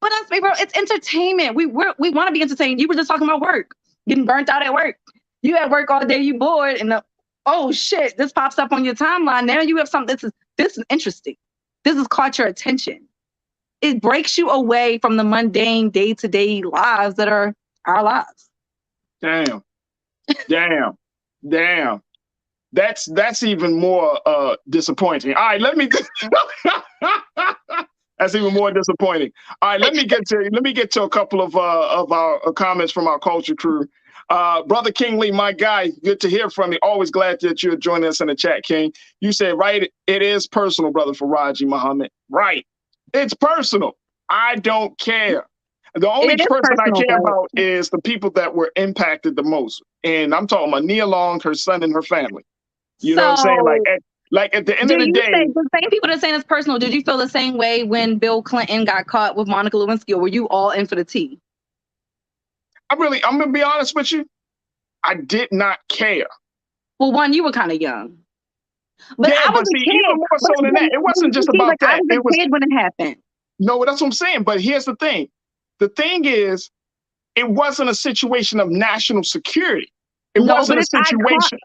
but it's entertainment. We want to be entertained. You were just talking about work, getting burnt out at work. You at work all day, you bored, and oh shit, this pops up on your timeline. Now you have something. This is interesting. This has caught your attention. It breaks you away from the mundane day-to-day lives that are our lives. Damn. That's even more disappointing. All right, that's even more disappointing. All right, let me get to a couple of our comments from our culture crew. Brother King Lee, my guy, good to hear from you. Always glad that you're joining us in the chat, King. You said, right, it is personal, brother Farajii Muhammad. Right. It's personal. I don't care. The only person I care about is the people that were impacted the most. And I'm talking about Nia Long, her son, and her family. You know what I'm saying? Like at the end of the day. The same people that are saying it's personal, did you feel the same way when Bill Clinton got caught with Monica Lewinsky, or were you all in for the tea? I'm going to be honest with you. I did not care. Well, one, you were kind of young. But yeah, I was but see, even more so than that. It wasn't just about that. I was a kid when it happened. No, that's what I'm saying. But here's the thing. The thing is, it wasn't a situation of national security. It wasn't a situation.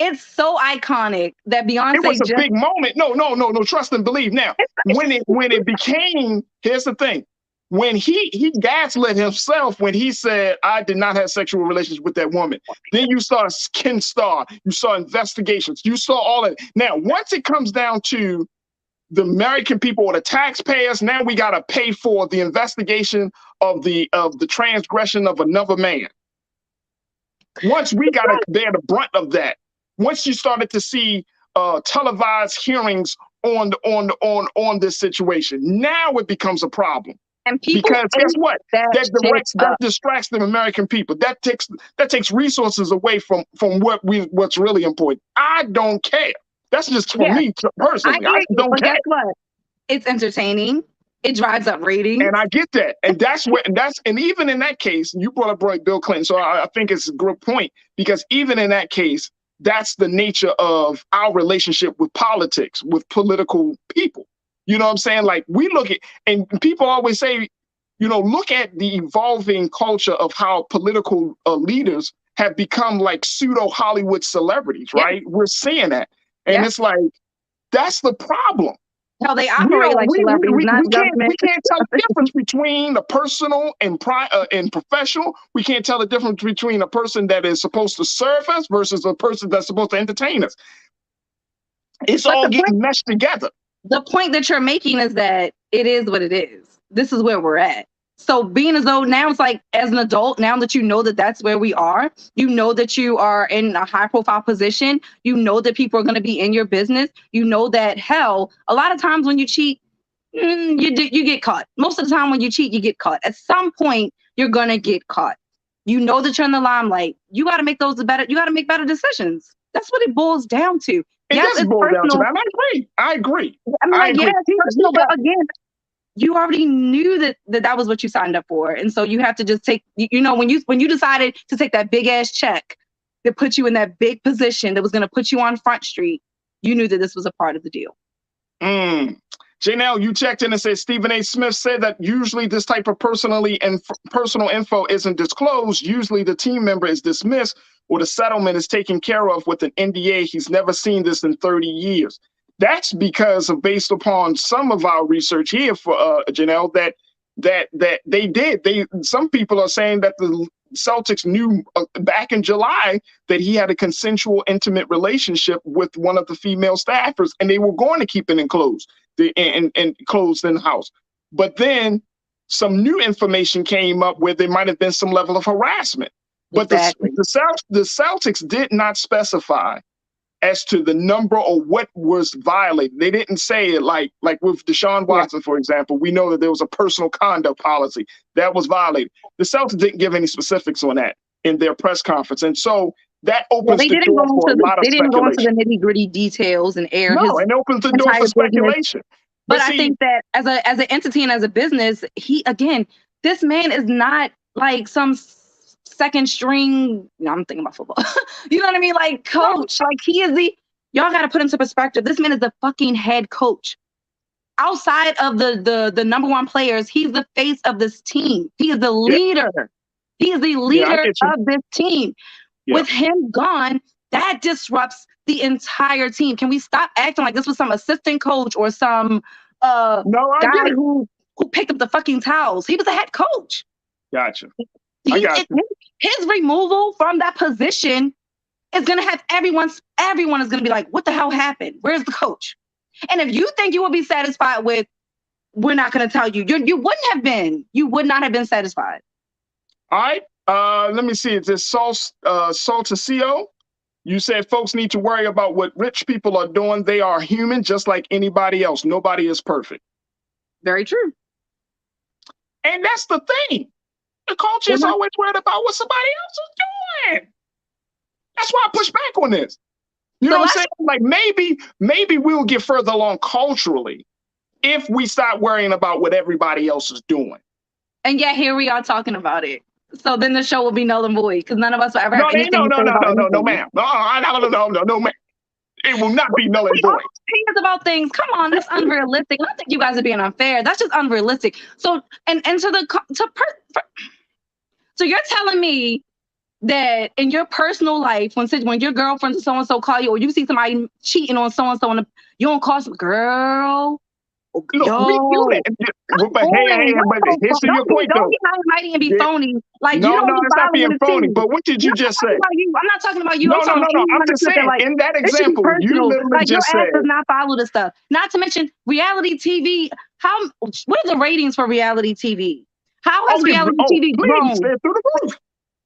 It's so iconic that Beyonce. It was a big moment. No. Trust and believe. Now, when it became, here's the thing. When he gaslit himself when he said, I did not have sexual relations with that woman. Then you saw Ken Starr. You saw investigations. You saw all of it. Now, once it comes down to the American people or the taxpayers, now we got to pay for the investigation of the transgression of another man. Once we got to bear the brunt of that, once you started to see televised hearings on this situation, now it becomes a problem. And people, because guess what? That distracts the American people. That takes resources away from what's really important. I don't care. That's just for me personally. I don't care. Guess what? It's entertaining. It drives up ratings. And I get that. And even in that case, you brought up Bill Clinton. So I think it's a good point, because even in that case, that's the nature of our relationship with politics, with political people. You know what I'm saying? Like, we look at, and people always say, look at the evolving culture of how political leaders have become like pseudo Hollywood celebrities, right? We're seeing that. And it's like, that's the problem. No, they operate like celebrities. We can't tell the difference between the personal and professional. We can't tell the difference between a person that is supposed to serve us versus a person that's supposed to entertain us. It's all getting meshed together. The point that you're making is that it is what it is. This is where we're at. So being as though now it's like, as an adult, now that you know that that's where we are, you know that you are in a high profile position, you know that people are going to be in your business, you know that, hell, a lot of times when you cheat, you get caught. Most of the time when you cheat, you get caught. At some point, you're going to get caught. You know that you're in the limelight. You got to make make better decisions. That's what it boils down to. It does boil down to that. I agree. I agree. Yes, it's personal, but again, you already knew that was what you signed up for. And so you have to just take, when you decided to take that big ass check that put you in that big position that was going to put you on Front Street, you knew that this was a part of the deal. Janelle, you checked in and said Stephen A. Smith said that usually this type of personal info isn't disclosed. Usually the team member is dismissed or the settlement is taken care of with an NDA. He's never seen this in 30 years. That's because of, based upon some of our research here for Janelle, that they did. Some people are saying that the Celtics knew back in July that he had a consensual, intimate relationship with one of the female staffers, and they were going to keep it enclosed and closed in the house. But then some new information came up where there might have been some level of harassment. But the Celtics did not specify as to the number or what was violated. They didn't say it like with Deshaun Watson, for example. We know that there was a personal conduct policy that was violated. The Celtics didn't give any specifics on that in their press conference. And so that opens the door for a lot of speculation. They didn't go into the nitty-gritty details and air his and opens the door for speculation. But I think that as an entity and as a business, this man is not like some second string. I'm thinking about football. You know what I mean? Like coach. Like he is y'all got to put into perspective. This man is the fucking head coach. Outside of the number one players, he's the face of this team. He is the leader. He is the leader of this team. Yeah. With him gone, that disrupts the entire team. Can we stop acting like this was some assistant coach or some guy who picked up the fucking towels? He was a head coach. Gotcha. His removal from that position is going to have everyone is going to be like, what the hell happened? Where's the coach? And if you think you will be satisfied with, we're not going to tell you, you wouldn't have been. You would not have been satisfied. All right. Let me see. It's this Saltacio. You said folks need to worry about what rich people are doing. They are human just like anybody else. Nobody is perfect. Very true. And that's the thing. The culture is always worried about what somebody else is doing. That's why I push back on this. You know what I'm saying? Like maybe we'll get further along culturally if we start worrying about what everybody else is doing. And yet here we are talking about it. So then the show will be null and void because none of us will ever have anything to say about anything. No, ma'am. No, ma'am. It will not be null and void. Opinions about things. Come on, that's unrealistic. I don't think you guys are being unfair. That's just unrealistic. So so you're telling me that in your personal life, when your girlfriend or so-and-so call you, or you see somebody cheating on so-and-so, and you don't call some girl. Look, we do that. But here's your point, though. Don't be mighty and be phony. Like, no, it's not being phony. But what did you just say? I'm not talking about you. No. I'm just saying, in that example, you literally just said. Your ass does not follow the stuff. Not to mention reality TV. What are the ratings for reality TV? How has reality TV grown? Through the roof.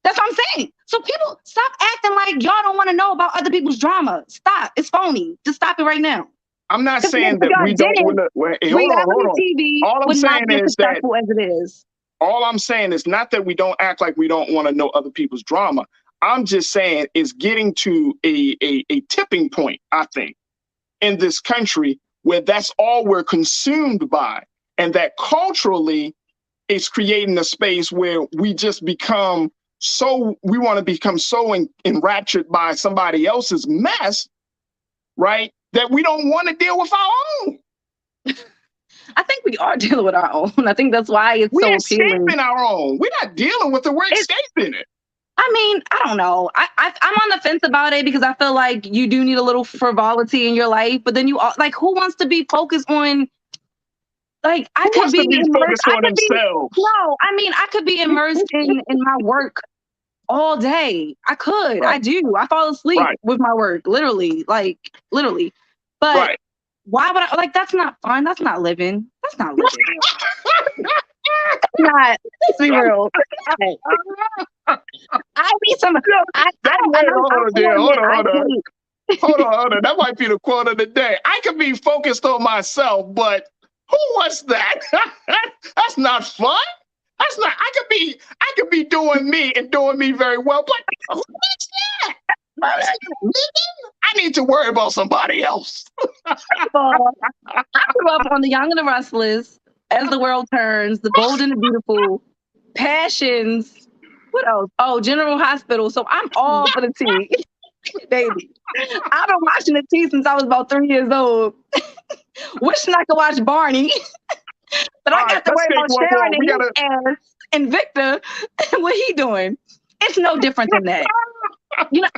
That's what I'm saying. So people, stop acting like y'all don't want to know about other people's drama. Stop. It's phony. Just stop it right now. I'm not saying that we don't want to. Hold on. TV all I'm saying is that as it is. All I'm saying is not that we don't act like we don't want to know other people's drama. I'm just saying it's getting to a tipping point, I think, in this country where that's all we're consumed by, and that culturally it's creating a space where we just become we want to become so enraptured by somebody else's mess, right? That we don't want to deal with our own. I think we are dealing with our own. I think that's why it's so appealing. We're escaping our own. We're not dealing with it. We're escaping it. I mean, I don't know. I'm on the fence about it because I feel like you do need a little frivolity in your life. But then who wants to be focused on? Like, I could be immersed. I could be immersed in my work all day. I could. Right. I do. I fall asleep with my work, literally. But why would I? Like, that's not fun. That's not living. That's not living. Let's be real. I need some. Hold on. That might be the quote of the day. I could be focused on myself, but who wants that? That's not fun. That's not. I could be doing me and doing me very well, but who wants that? I need to worry about somebody else. I grew up on The Young and the Restless, As the World Turns, The Bold and the Beautiful, Passions. What else? Oh, General Hospital. So I'm all for the tea, baby. I've been watching the tea since I was about 3 years old. Wishing I could watch Barney, but I got to worry about Sharon and Victor. What he doing? It's no different than that. You know,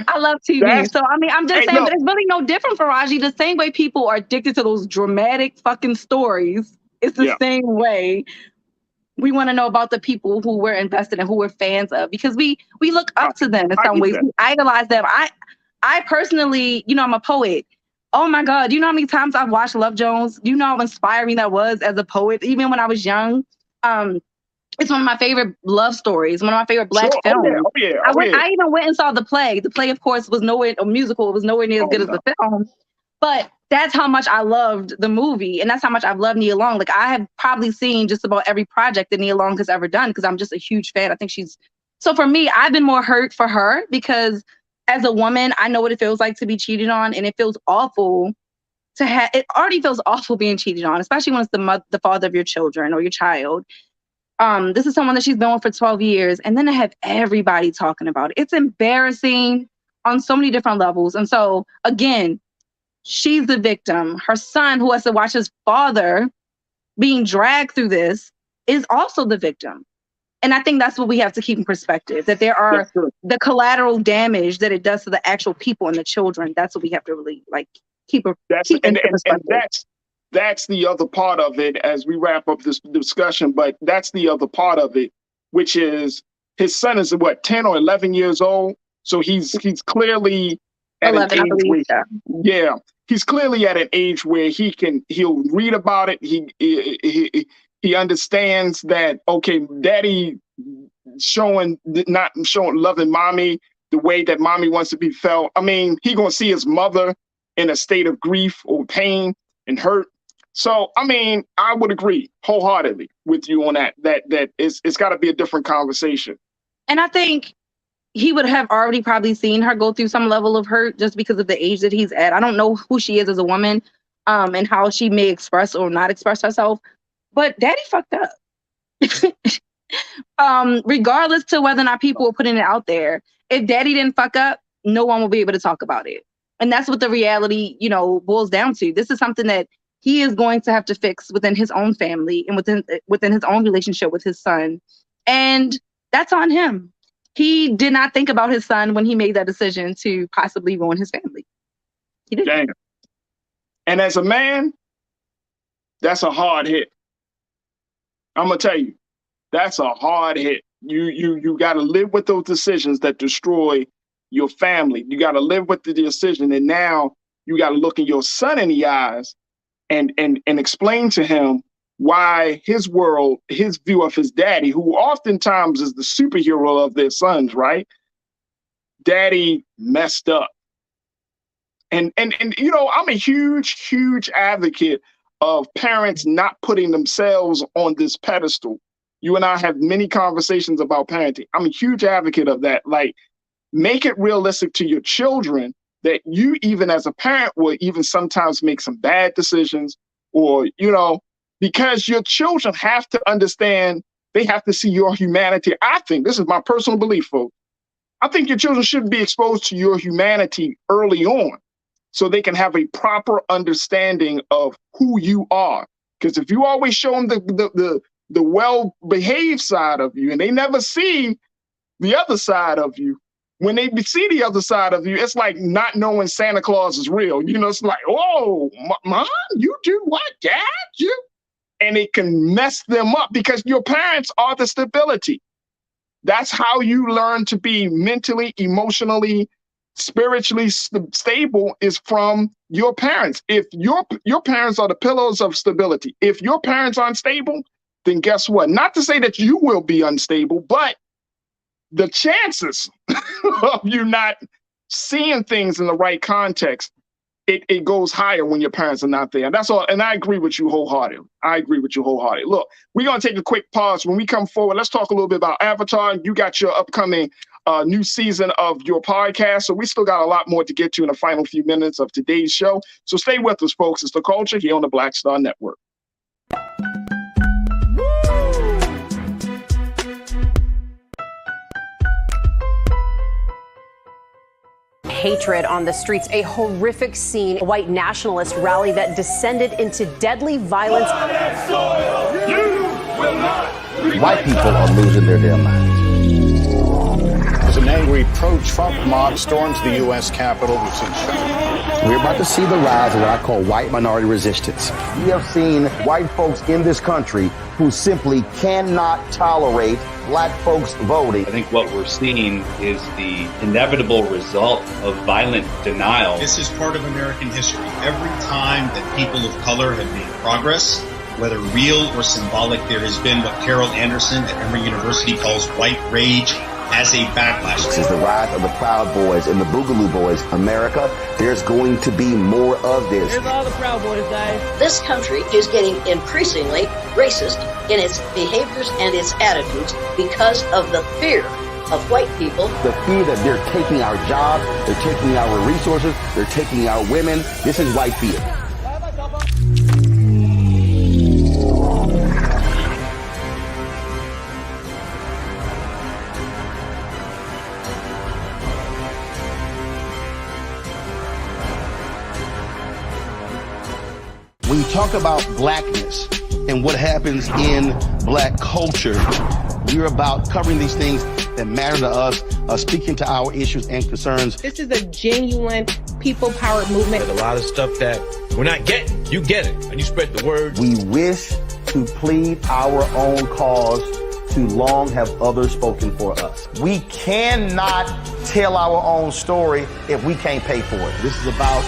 I love TV. So, I mean, I'm just saying, but it's really no different, Farajii. The same way people are addicted to those dramatic fucking stories, it's the same way we want to know about the people who we're invested in, who we're fans of, because we look up to them in some ways. We idolize them. I personally, I'm a poet. Oh my God, do you know how many times I've watched Love Jones? Do you know how inspiring that was as a poet, even when I was young? It's one of my favorite love stories, one of my favorite Black films. I even went and saw the play. The play, of course, was nowhere a musical. It was nowhere near as good as the film. But that's how much I loved the movie, and that's how much I've loved Nia Long. Like, I have probably seen just about every project that Nia Long has ever done because I'm just a huge fan. I think so for me, I've been more hurt for her because as a woman, I know what it feels like to be cheated on, and it feels awful it already feels awful being cheated on, especially when it's the father of your children or your child. This is someone that she's been with for 12 years, and then to have everybody talking about it. It's embarrassing on so many different levels. And so, again, she's the victim. Her son, who has to watch his father being dragged through this, is also the victim. And I think that's what we have to keep in perspective, that there are the collateral damage that it does to the actual people and the children. That's what we have to really keep in perspective. And that's the other part of it as we wrap up this discussion. But that's the other part of it, which is his son is 10 or 11 years old. So he's clearly at 11, an age where, he's clearly at an age where he'll read about it. He understands that, okay, daddy not showing loving mommy the way that mommy wants to be felt. I mean, he gonna see his mother in a state of grief or pain and hurt. So, I mean, I would agree wholeheartedly with you on that it's got to be a different conversation. And I think he would have already probably seen her go through some level of hurt just because of the age that he's at. I don't know who she is as a woman, and how she may express or not express herself, but daddy fucked up. Regardless to whether or not people were putting it out there, if daddy didn't fuck up, no one will be able to talk about it. And that's what the reality, boils down to. This is something that he is going to have to fix within his own family and within his own relationship with his son. And that's on him. He did not think about his son when he made that decision to possibly ruin his family. He didn't. Damn. And as a man, that's a hard hit. I'm gonna tell you, that's a hard hit. You got to live with those decisions that destroy your family. You got to live with the decision, and now you got to look in your son in the eyes and explain to him why his world, his view of his daddy, who oftentimes is the superhero of their sons, right? Daddy messed up. And I'm a huge advocate of parents not putting themselves on this pedestal. You and I have many conversations about parenting. I'm a huge advocate of that. Like, make it realistic to your children that you, even as a parent, will even sometimes make some bad decisions, or, because your children have to understand, they have to see your humanity. I think, this is my personal belief, folks, I think your children should be exposed to your humanity early on so they can have a proper understanding of who you are. Because if you always show them the well-behaved side of you and they never see the other side of you, when they see the other side of you, it's like not knowing Santa Claus is real. It's like, oh, mom, you do what? Dad, you? And it can mess them up because your parents are the stability. That's how you learn to be mentally, emotionally, spiritually stable, is from your parents. If your parents are the pillars of stability, if your parents aren't stable, then guess what? Not to say that you will be unstable, but the chances of you not seeing things in the right context, it goes higher when your parents are not there. And that's all. And I agree with you wholeheartedly. Look, we're going to take a quick pause. When we come forward, let's talk a little bit about Avatar. You got your upcoming new season of your podcast. So we still got a lot more to get to in the final few minutes of today's show. So stay with us, folks. It's The Culture here on the Black Star Network. Hatred on the streets, a horrific scene, a white nationalist rally that descended into deadly violence. White people are losing their damn minds. As an angry pro-Trump mob storms the U.S. Capitol, we've seen We're about to see the rise of what I call white minority resistance. We have seen white folks in this country who simply cannot tolerate black folks voting. I think what we're seeing is the inevitable result of violent denial. This is part of American history. Every time that people of color have made progress, whether real or symbolic, there has been what Carol Anderson at Emory University calls white rage as a backlash. This is the rise of the Proud Boys and the Boogaloo Boys. America, there's going to be more of this. Here's all the Proud Boys, guys. This country is getting increasingly racist in its behaviors and its attitudes because of the fear of white people. The fear that they're taking our jobs, they're taking our resources, they're taking our women. This is white fear. When you talk about blackness and what happens in black culture, we're about covering these things that matter to us, speaking to our issues and concerns. This is a genuine people-powered movement. There's a lot of stuff that we're not getting. You get it, and you spread the word. We wish to plead our own cause. Too long have others spoken for us. We cannot tell our own story if we can't pay for it. This is about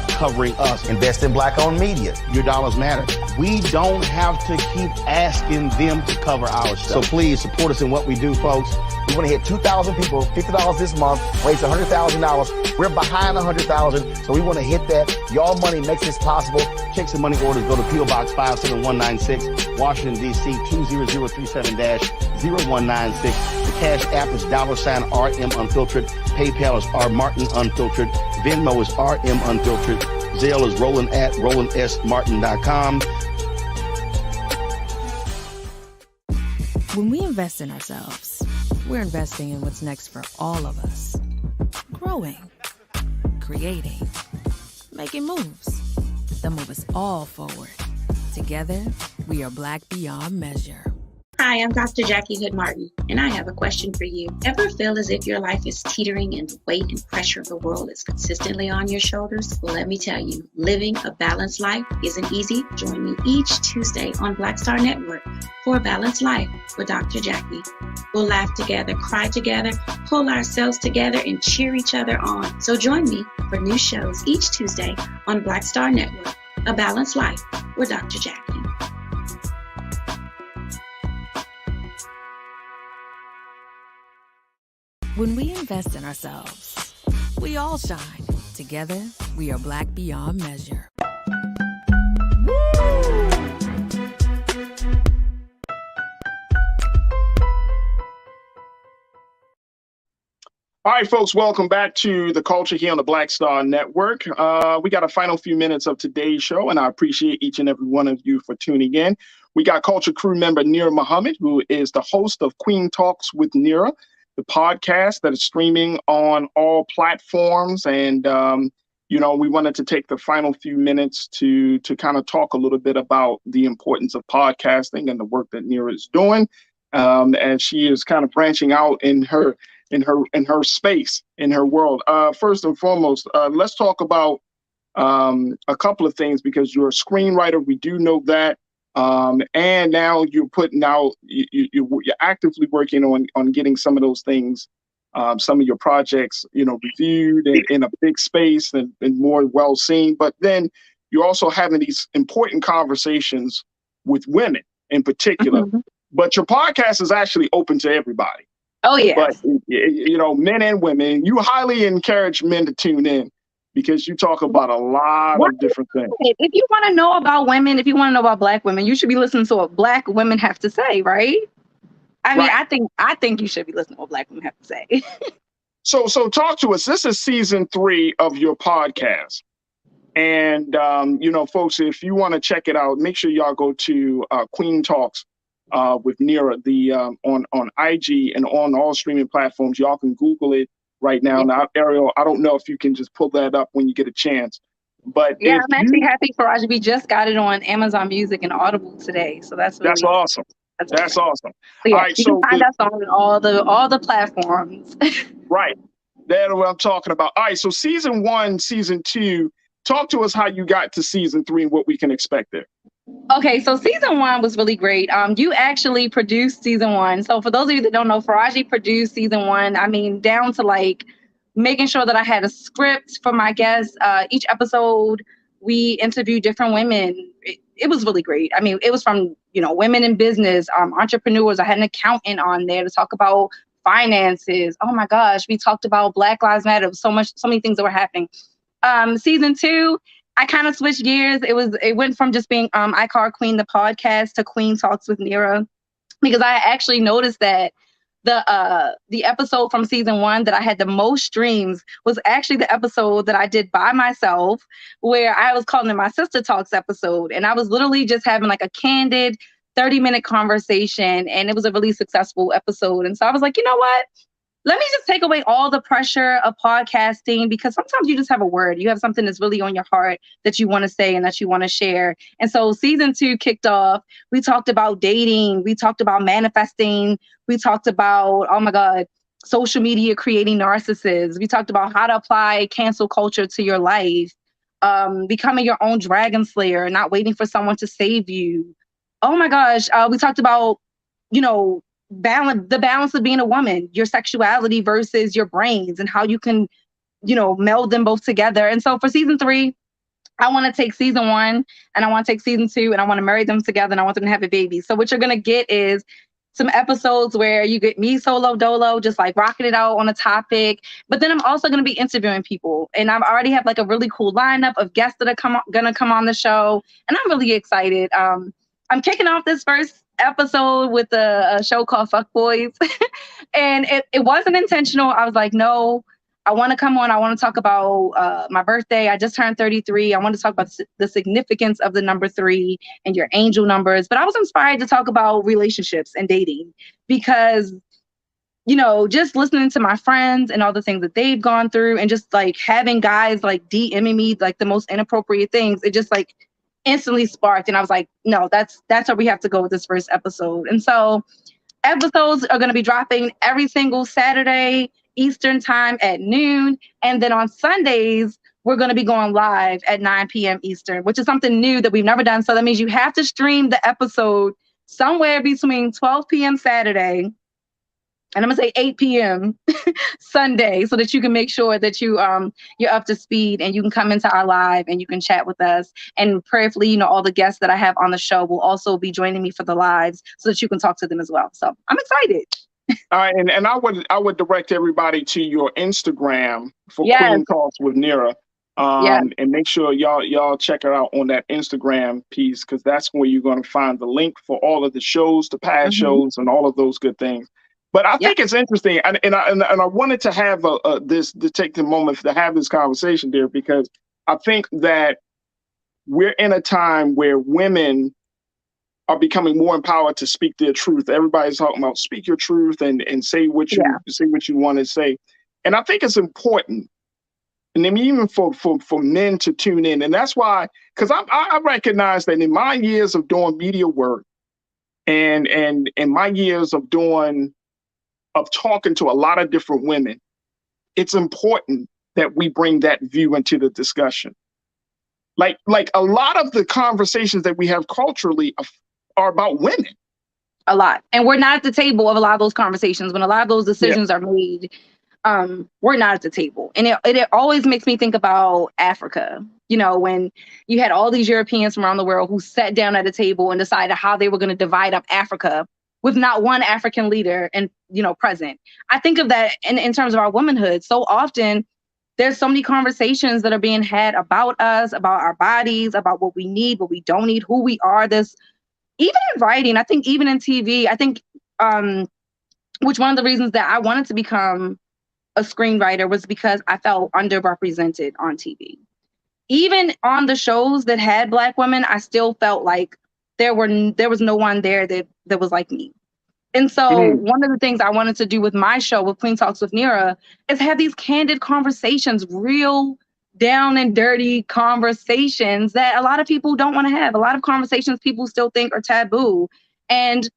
covering us. Invest in black-owned media. Your dollars matter. We don't have to keep asking them to cover our stuff. So please support us in what we do, folks. We want to hit 2,000 people, $50 this month, raise $100,000. We're behind 100,000, so we want to hit that. Y'all money makes this possible. Checks and money orders go to P.O. Box 57196, Washington, D.C. 20037-0196. The Cash App is $RM Unfiltered. PayPal is R Martin Unfiltered. Venmo is RM Unfiltered. Zelle is Roland at RolandSMartin.com. When we invest in ourselves, we're investing in what's next for all of us. Growing, creating, making moves that move us all forward. Together, we are Black beyond measure. Hi, I'm Dr. Jackie Hood Martin, and I have a question for you. Ever feel as if your life is teetering and the weight and pressure of the world is consistently on your shoulders? Well, let me tell you, living a balanced life isn't easy. Join me each Tuesday on Black Star Network for A Balanced Life with Dr. Jackie. We'll laugh together, cry together, pull ourselves together, and cheer each other on. So join me for new shows each Tuesday on Black Star Network, A Balanced Life with Dr. Jackie. When we invest in ourselves, we all shine. Together, we are Black beyond measure. All right, folks, welcome back to The Culture here on the Black Star Network. We got a final few minutes of today's show, and I appreciate each and every one of you for tuning in. We got Culture crew member Nira Muhammad, who is the host of Queen Talks with Nira, the podcast that is streaming on all platforms. And, we wanted to take the final few minutes to kind of talk a little bit about the importance of podcasting and the work that Nira is doing. And she is kind of branching out in her space, in her world. First and foremost, let's talk about a couple of things, because you're a screenwriter. We do know that. And now you're putting out, you're actively working on getting some of those things, some of your projects, reviewed in a big space and more well seen. But then you're also having these important conversations with women in particular. Mm-hmm. But your podcast is actually open to everybody. Oh, yeah. But, men and women, you highly encourage men to tune in, because you talk about a lot of different things. If you want to know about women, if you want to know about Black women, you should be listening to what Black women have to say, right? I mean, I think you should be listening to what Black women have to say. So talk to us. This is season 3 of your podcast. And, folks, if you want to check it out, make sure y'all go to Queen Talks with Nira, on IG and on all streaming platforms. Y'all can Google it right now. Now, Ariel, I don't know if you can just pull that up when you get a chance. But yeah, I'm actually happy, Farajii. We just got it on Amazon Music and Audible today, so that's awesome. That's awesome. So, yeah, all right, you can find us on all the platforms. Right, that's what I'm talking about. All right, so season 1, season 2. Talk to us how you got to season 3 and what we can expect there. Okay, so season 1 was really great. You actually produced season 1. So for those of you that don't know, Farajii produced season 1. I mean, down to like making sure that I had a script for my guests. Each episode, we interviewed different women. It was really great. I mean, it was from, women in business, entrepreneurs. I had an accountant on there to talk about finances. Oh my gosh, we talked about Black Lives Matter. So many things that were happening. Season 2, I kind of switched gears. It went from just being I Call Queen the podcast to Queen Talks with Nira, because I actually noticed that the episode from season 1 that I had the most streams was actually the episode that I did by myself, where I was calling it my Sister Talks episode. And I was literally just having like a candid 30-minute conversation, and it was a really successful episode. And so I was like, you know what? Let me just take away all the pressure of podcasting, because sometimes you just have a word. You have something that's really on your heart that you want to say and that you want to share. And so season 2 kicked off. We talked about dating. We talked about manifesting. We talked about, oh my God, social media creating narcissists. We talked about how to apply cancel culture to your life, becoming your own dragon slayer, not waiting for someone to save you. Oh my gosh. We talked about, the balance of being a woman, your sexuality versus your brains, and how you can, meld them both together. And so for season 3, I want to take season 1 and I want to take season 2 and I want to marry them together and I want them to have a baby. So what you're going to get is some episodes where you get me solo dolo, just like rocking it out on a topic. But then I'm also going to be interviewing people. And I've already have like a really cool lineup of guests that are going to come on the show. And I'm really excited. I'm kicking off this first episode with a show called Fuck Boys. And it wasn't intentional. I was like, no, I want to come on. I want to talk about my birthday. I just turned 33. I want to talk about the significance of the number 3 and your angel numbers. But I was inspired to talk about relationships and dating because, just listening to my friends and all the things that they've gone through and just like having guys like DMing me like the most inappropriate things, it just like instantly sparked. And I was like, no, that's where we have to go with this first episode. And so episodes are going to be dropping every single Saturday Eastern time at noon. And then on Sundays, we're going to be going live at 9 p.m. Eastern, which is something new that we've never done. So that means you have to stream the episode somewhere between 12 p.m. Saturday and I'm going to say 8 p.m. Sunday so that you can make sure that you're up to speed and you can come into our live and you can chat with us. And prayerfully, all the guests that I have on the show will also be joining me for the lives so that you can talk to them as well. So I'm excited. All right, and I would direct everybody to your Instagram for Queen Talks with Nira. And make sure y'all check her out on that Instagram piece, because that's where you're going to find the link for all of the shows, the past shows, and all of those good things. But I think it's interesting, and I wanted to have to take the moment to have this conversation there, because I think that we're in a time where women are becoming more empowered to speak their truth. Everybody's talking about speak your truth and say what you want to say, and I think it's important. And then even for men to tune in. And that's why, because I recognize that in my years of doing media work and in my years of talking to a lot of different women, it's important that we bring that view into the discussion. Like a lot of the conversations that we have culturally are about women. A lot. And we're not at the table of a lot of those conversations. When a lot of those decisions are made, we're not at the table. And it always makes me think about Africa, when you had all these Europeans from around the world who sat down at a table and decided how they were going to divide up Africa with not one African leader and, present. I think of that in terms of our womanhood. So often there's so many conversations that are being had about us, about our bodies, about what we need, what we don't need, who we are. This, even in writing, I think even in TV, I think, which one of the reasons that I wanted to become a screenwriter was because I felt underrepresented on TV. Even on the shows that had Black women, I still felt like there was no one there that was like me. And so one of the things I wanted to do with my show, with Queen Talks with Nira, is have these candid conversations, real down and dirty conversations that a lot of people don't want to have. A lot of conversations people still think are taboo. And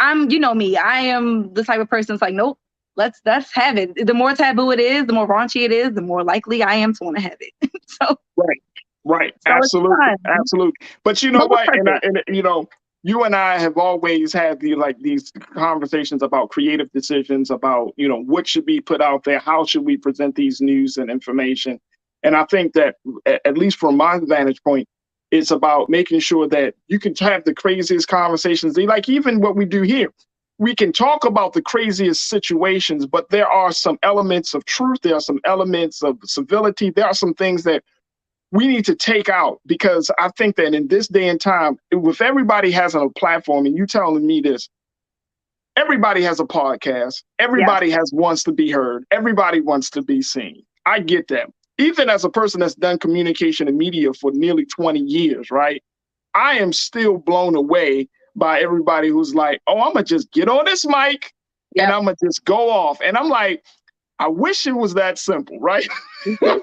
I'm, me, I am the type of person that's like, nope, let's have it. The more taboo it is, the more raunchy it is, the more likely I am to want to have it. So right, so absolutely. But you know what? And you and I have always had these conversations about creative decisions, about what should be put out there, how should we present these news and information. And I think that, at least from my vantage point, it's about making sure that you can have the craziest conversations. Like even what we do here, we can talk about the craziest situations, but there are some elements of truth. There are some elements of civility. There are some things that we need to take out, because I think that in this day and time, if everybody has a platform, and you telling me this, everybody has a podcast. Everybody wants to be heard. Everybody wants to be seen. I get that. Even as a person that's done communication and media for nearly 20 years, right? I am still blown away by everybody who's like, oh, I'm going to just get on this mic and I'm going to just go off. And I'm like, I wish it was that simple, right? I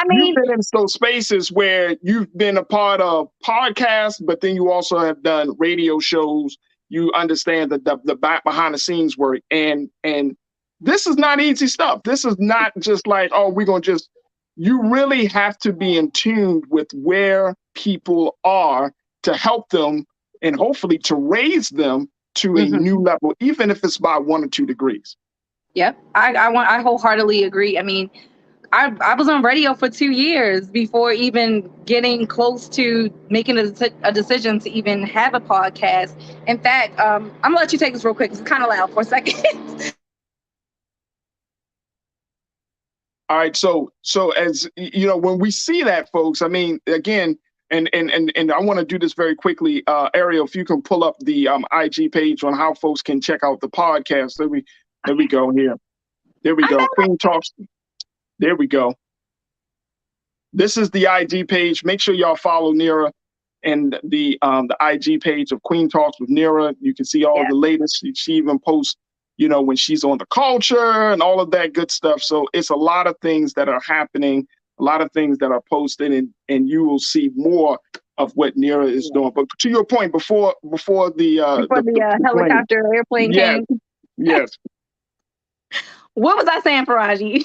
mean, you've been in those spaces where you've been a part of podcasts, but then you also have done radio shows. You understand the back behind the scenes work. And this is not easy stuff. This is not just like, oh, we're going to just, you really have to be in tune with where people are to help them and hopefully to raise them to a new level, even if it's by 1 or 2 degrees. Yep. I wholeheartedly agree. I mean, I was on radio for 2 years before even getting close to making a decision to even have a podcast. In fact, I'm gonna let you take this real quick. It's kind of loud for a second. All right. So as you know, when we see that, folks, I mean, again, and I want to do this very quickly. Ariel, if you can pull up the IG page on how folks can check out the podcast. There we go here. There we go. Queen Talks. There we go. This is the IG page. Make sure y'all follow Nira and the IG page of Queen Talks with Nira. You can see all the latest. She even posts, you know, when she's on the culture and all of that good stuff. So it's a lot of things that are happening, a lot of things that are posted, and you will see more of what Nira is doing. But to your point, before the helicopter airplane came. Yes. What was I saying, Farajii?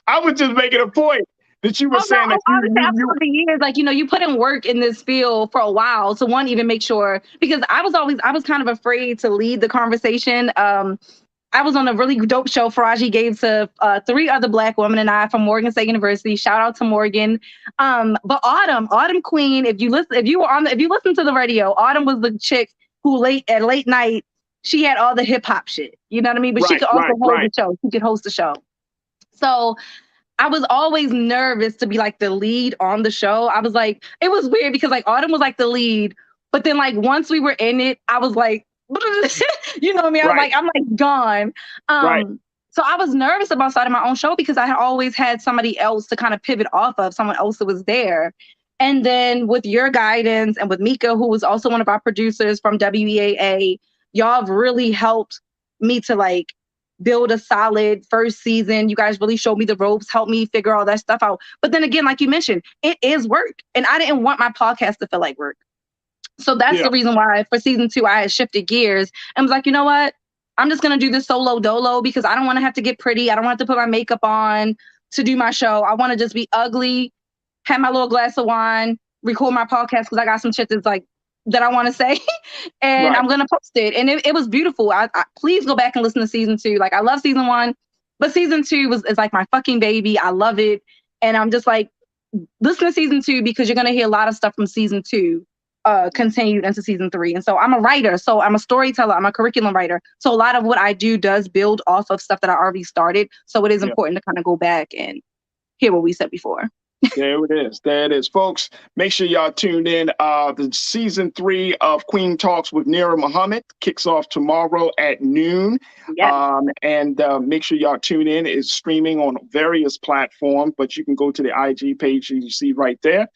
I was just making a point that you were saying that over the years, like, you know, you put in work in this field for a while to even make sure, because I was kind of afraid to lead the conversation. I was on a really dope show Farajii gave to 3 other Black women and I from Morgan State University. Shout out to Morgan. But Autumn Queen, if you listen to the radio, Autumn was the chick who at late night, she had all the hip hop shit. You know what I mean? But she could also hold the show. She could host the show. So I was always nervous to be like the lead on the show. I was like, it was weird because like Autumn was like the lead, but then like once we were in it, I was like, you know what I mean? I'm like gone. So I was nervous about starting my own show because I had always had somebody else to kind of pivot off of, someone else that was there. And then with your guidance and with Mika, who was also one of our producers from WEAA, y'all have really helped me to like build a solid first season. You guys really showed me the ropes, helped me figure all that stuff out. But then again, like you mentioned, it is work. And I didn't want my podcast to feel like work. So that's the reason why for season 2, I had shifted gears and was like, you know what? I'm just going to do this solo dolo because I don't want to have to get pretty. I don't want to put my makeup on to do my show. I want to just be ugly, have my little glass of wine, record my podcast because I got some shit that's like, that I want to say, and I'm going to post it. And it was beautiful. I please go back and listen to season 2. Like, I love season 1, but season 2 is like my fucking baby. I love it. And I'm just like, listen to season 2 because you're going to hear a lot of stuff from season 2 continued into season 3. And so I'm a writer. So I'm a storyteller. I'm a curriculum writer. So a lot of what I do does build off of stuff that I already started. So it is important to kind of go back and hear what we said before. There it is, folks. Make sure y'all tuned in. The season 3 of Queen Talks with Nira Muhammad kicks off tomorrow at noon. And make sure y'all tune in. It's streaming on various platforms, but you can go to the IG page you see right there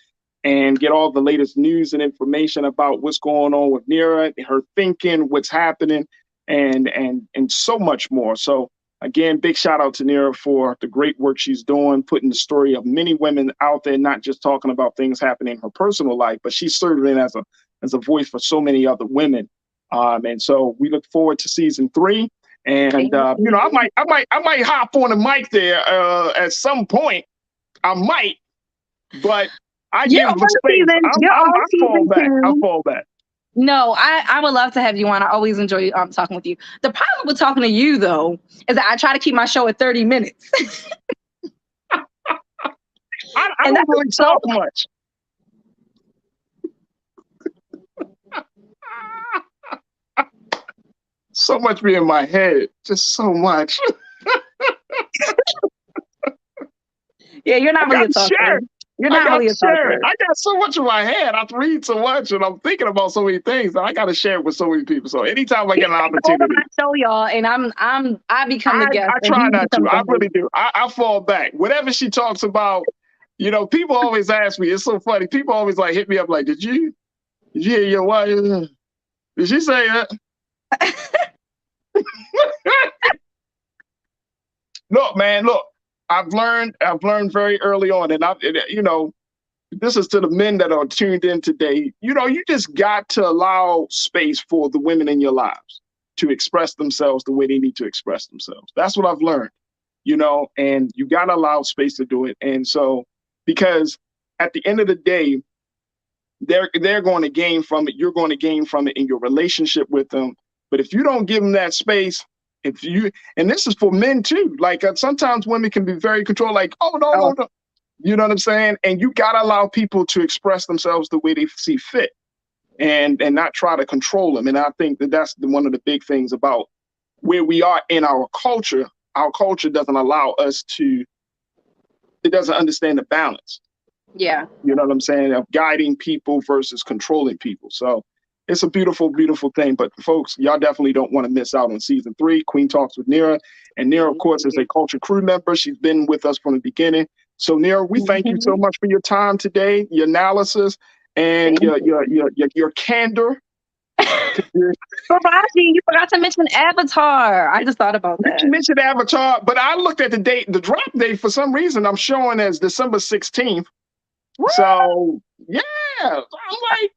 and get all the latest news and information about what's going on with Nira, her thinking, what's happening, and so much more. So again, big shout out to Nira for the great work she's doing, putting the story of many women out there, not just talking about things happening in her personal life, but she's serving as a voice for so many other women. And so we look forward to season 3. And you know, I might hop on the mic there at some point. I might, but I give them space. I'll fall back. No, I would love to have you on. I always enjoy talking with you. The problem with talking to you, though, is that I try to keep my show at 30 minutes. I don't really talk much. So much be in my head. Just so much. Yeah, you're not really a talker. You're not really a talker. I got so much in my head. I read so much, and I'm thinking about so many things that I got to share it with so many people. So anytime I get an opportunity, I show y'all, and I become the guest. I try not to. I really do. I fall back. Whatever she talks about, you know, people always ask me. It's so funny. People always like hit me up like, "Did you hear your wife? Did she say that?" Look, man. Look. I've learned very early on, and you know, this is to the men that are tuned in today. You know, you just got to allow space for the women in your lives to express themselves the way they need to express themselves. That's what I've learned, you know, and you got to allow space to do it. And so, because at the end of the day, they're going to gain from it. You're going to gain from it in your relationship with them. But if you don't give them that space, and this is for men too, like sometimes women can be very controlled, like, oh, no. You know what I'm saying? And you got to allow people to express themselves the way they see fit and not try to control them. And I think that's one of the big things about where we are in our culture. Our culture doesn't allow us it doesn't understand the balance. Yeah. You know what I'm saying? Of guiding people versus controlling people. So it's a beautiful, beautiful thing. But folks, y'all definitely don't want to miss out on season 3, Queen Talks with Nira. And Nira, of course, is a Culture crew member. She's been with us from the beginning. So Nira, we thank you so much for your time today, your analysis, and your candor. Farajii, you forgot to mention Avatar. I just thought about that. You mentioned Avatar, but I looked at the drop date for some reason. I'm showing as December 16th. What? So yeah, I'm like,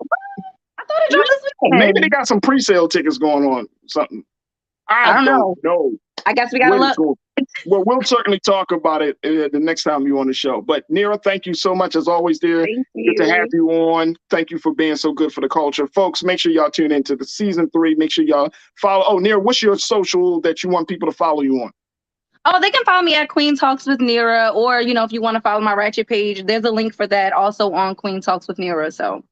I thought it dropped this weekend. Maybe they got some pre-sale tickets going on, something. I don't know. I guess we gotta look. Well, we'll certainly talk about it the next time you're on the show. But Nira, thank you so much as always, dear. Thank you. Good to have you on. Thank you for being so good for the culture. Folks, make sure y'all tune into the season 3. Make sure y'all follow. Oh, Nira, what's your social that you want people to follow you on? Oh, they can follow me at Queen Talks with Nira, or, if you want to follow my Ratchet page, there's a link for that also on Queen Talks with Nira. So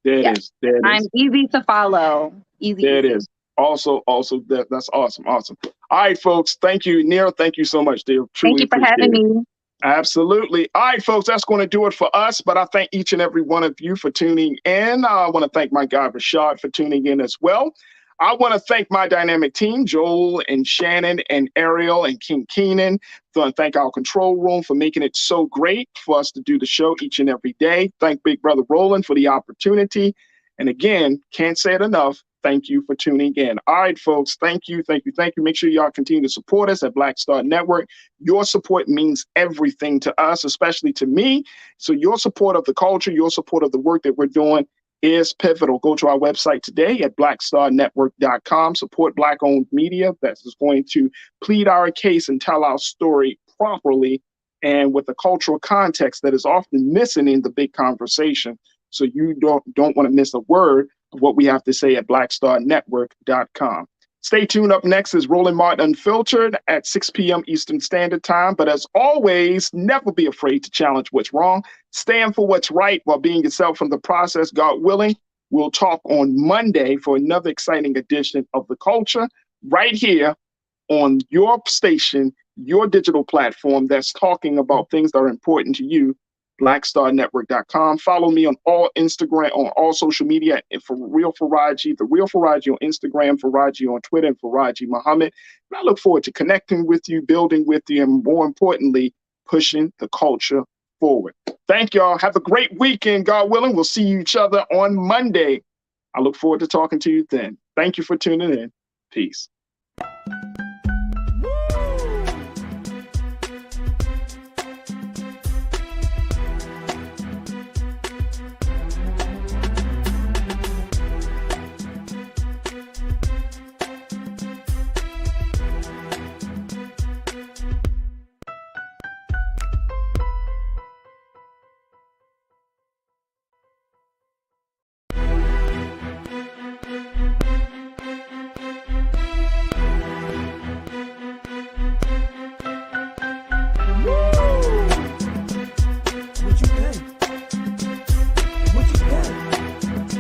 there it is. I'm easy to follow. There it is. Also, that's awesome. All right, folks. Thank you, Nira. Thank you so much, dear. Truly thank you for having me. Absolutely. All right, folks, that's going to do it for us. But I thank each and every one of you for tuning in. I want to thank my guy, Rashad, for tuning in as well. I want to thank my dynamic team, Joel and Shannon and Ariel and King Keenan. I want to thank our control room for making it so great for us to do the show each and every day. Thank Big Brother Roland for the opportunity. And again, can't say it enough. Thank you for tuning in. All right, folks. Thank you. Make sure y'all continue to support us at Black Star Network. Your support means everything to us, especially to me. So your support of the culture, your support of the work that we're doing is pivotal. Go to our website today at blackstarnetwork.com. Support Black-owned media that is going to plead our case and tell our story properly and with a cultural context that is often missing in the big conversation. So you don't want to miss a word of what we have to say at blackstarnetwork.com. Stay tuned. Up next is Roland Martin Unfiltered at 6 p.m. Eastern Standard Time. But as always, never be afraid to challenge what's wrong. Stand for what's right while being yourself in the process. God willing, we'll talk on Monday for another exciting edition of The Culture right here on your station, your digital platform that's talking about things that are important to you. BlackStarNetwork.com. Follow me on all Instagram, on all social media, and for Real Farajii, The Real Farajii on Instagram, Farajii on Twitter, and Farajii Muhammad. And I look forward to connecting with you, building with you, and more importantly, pushing the culture forward. Thank y'all. Have a great weekend, God willing. We'll see each other on Monday. I look forward to talking to you then. Thank you for tuning in. Peace.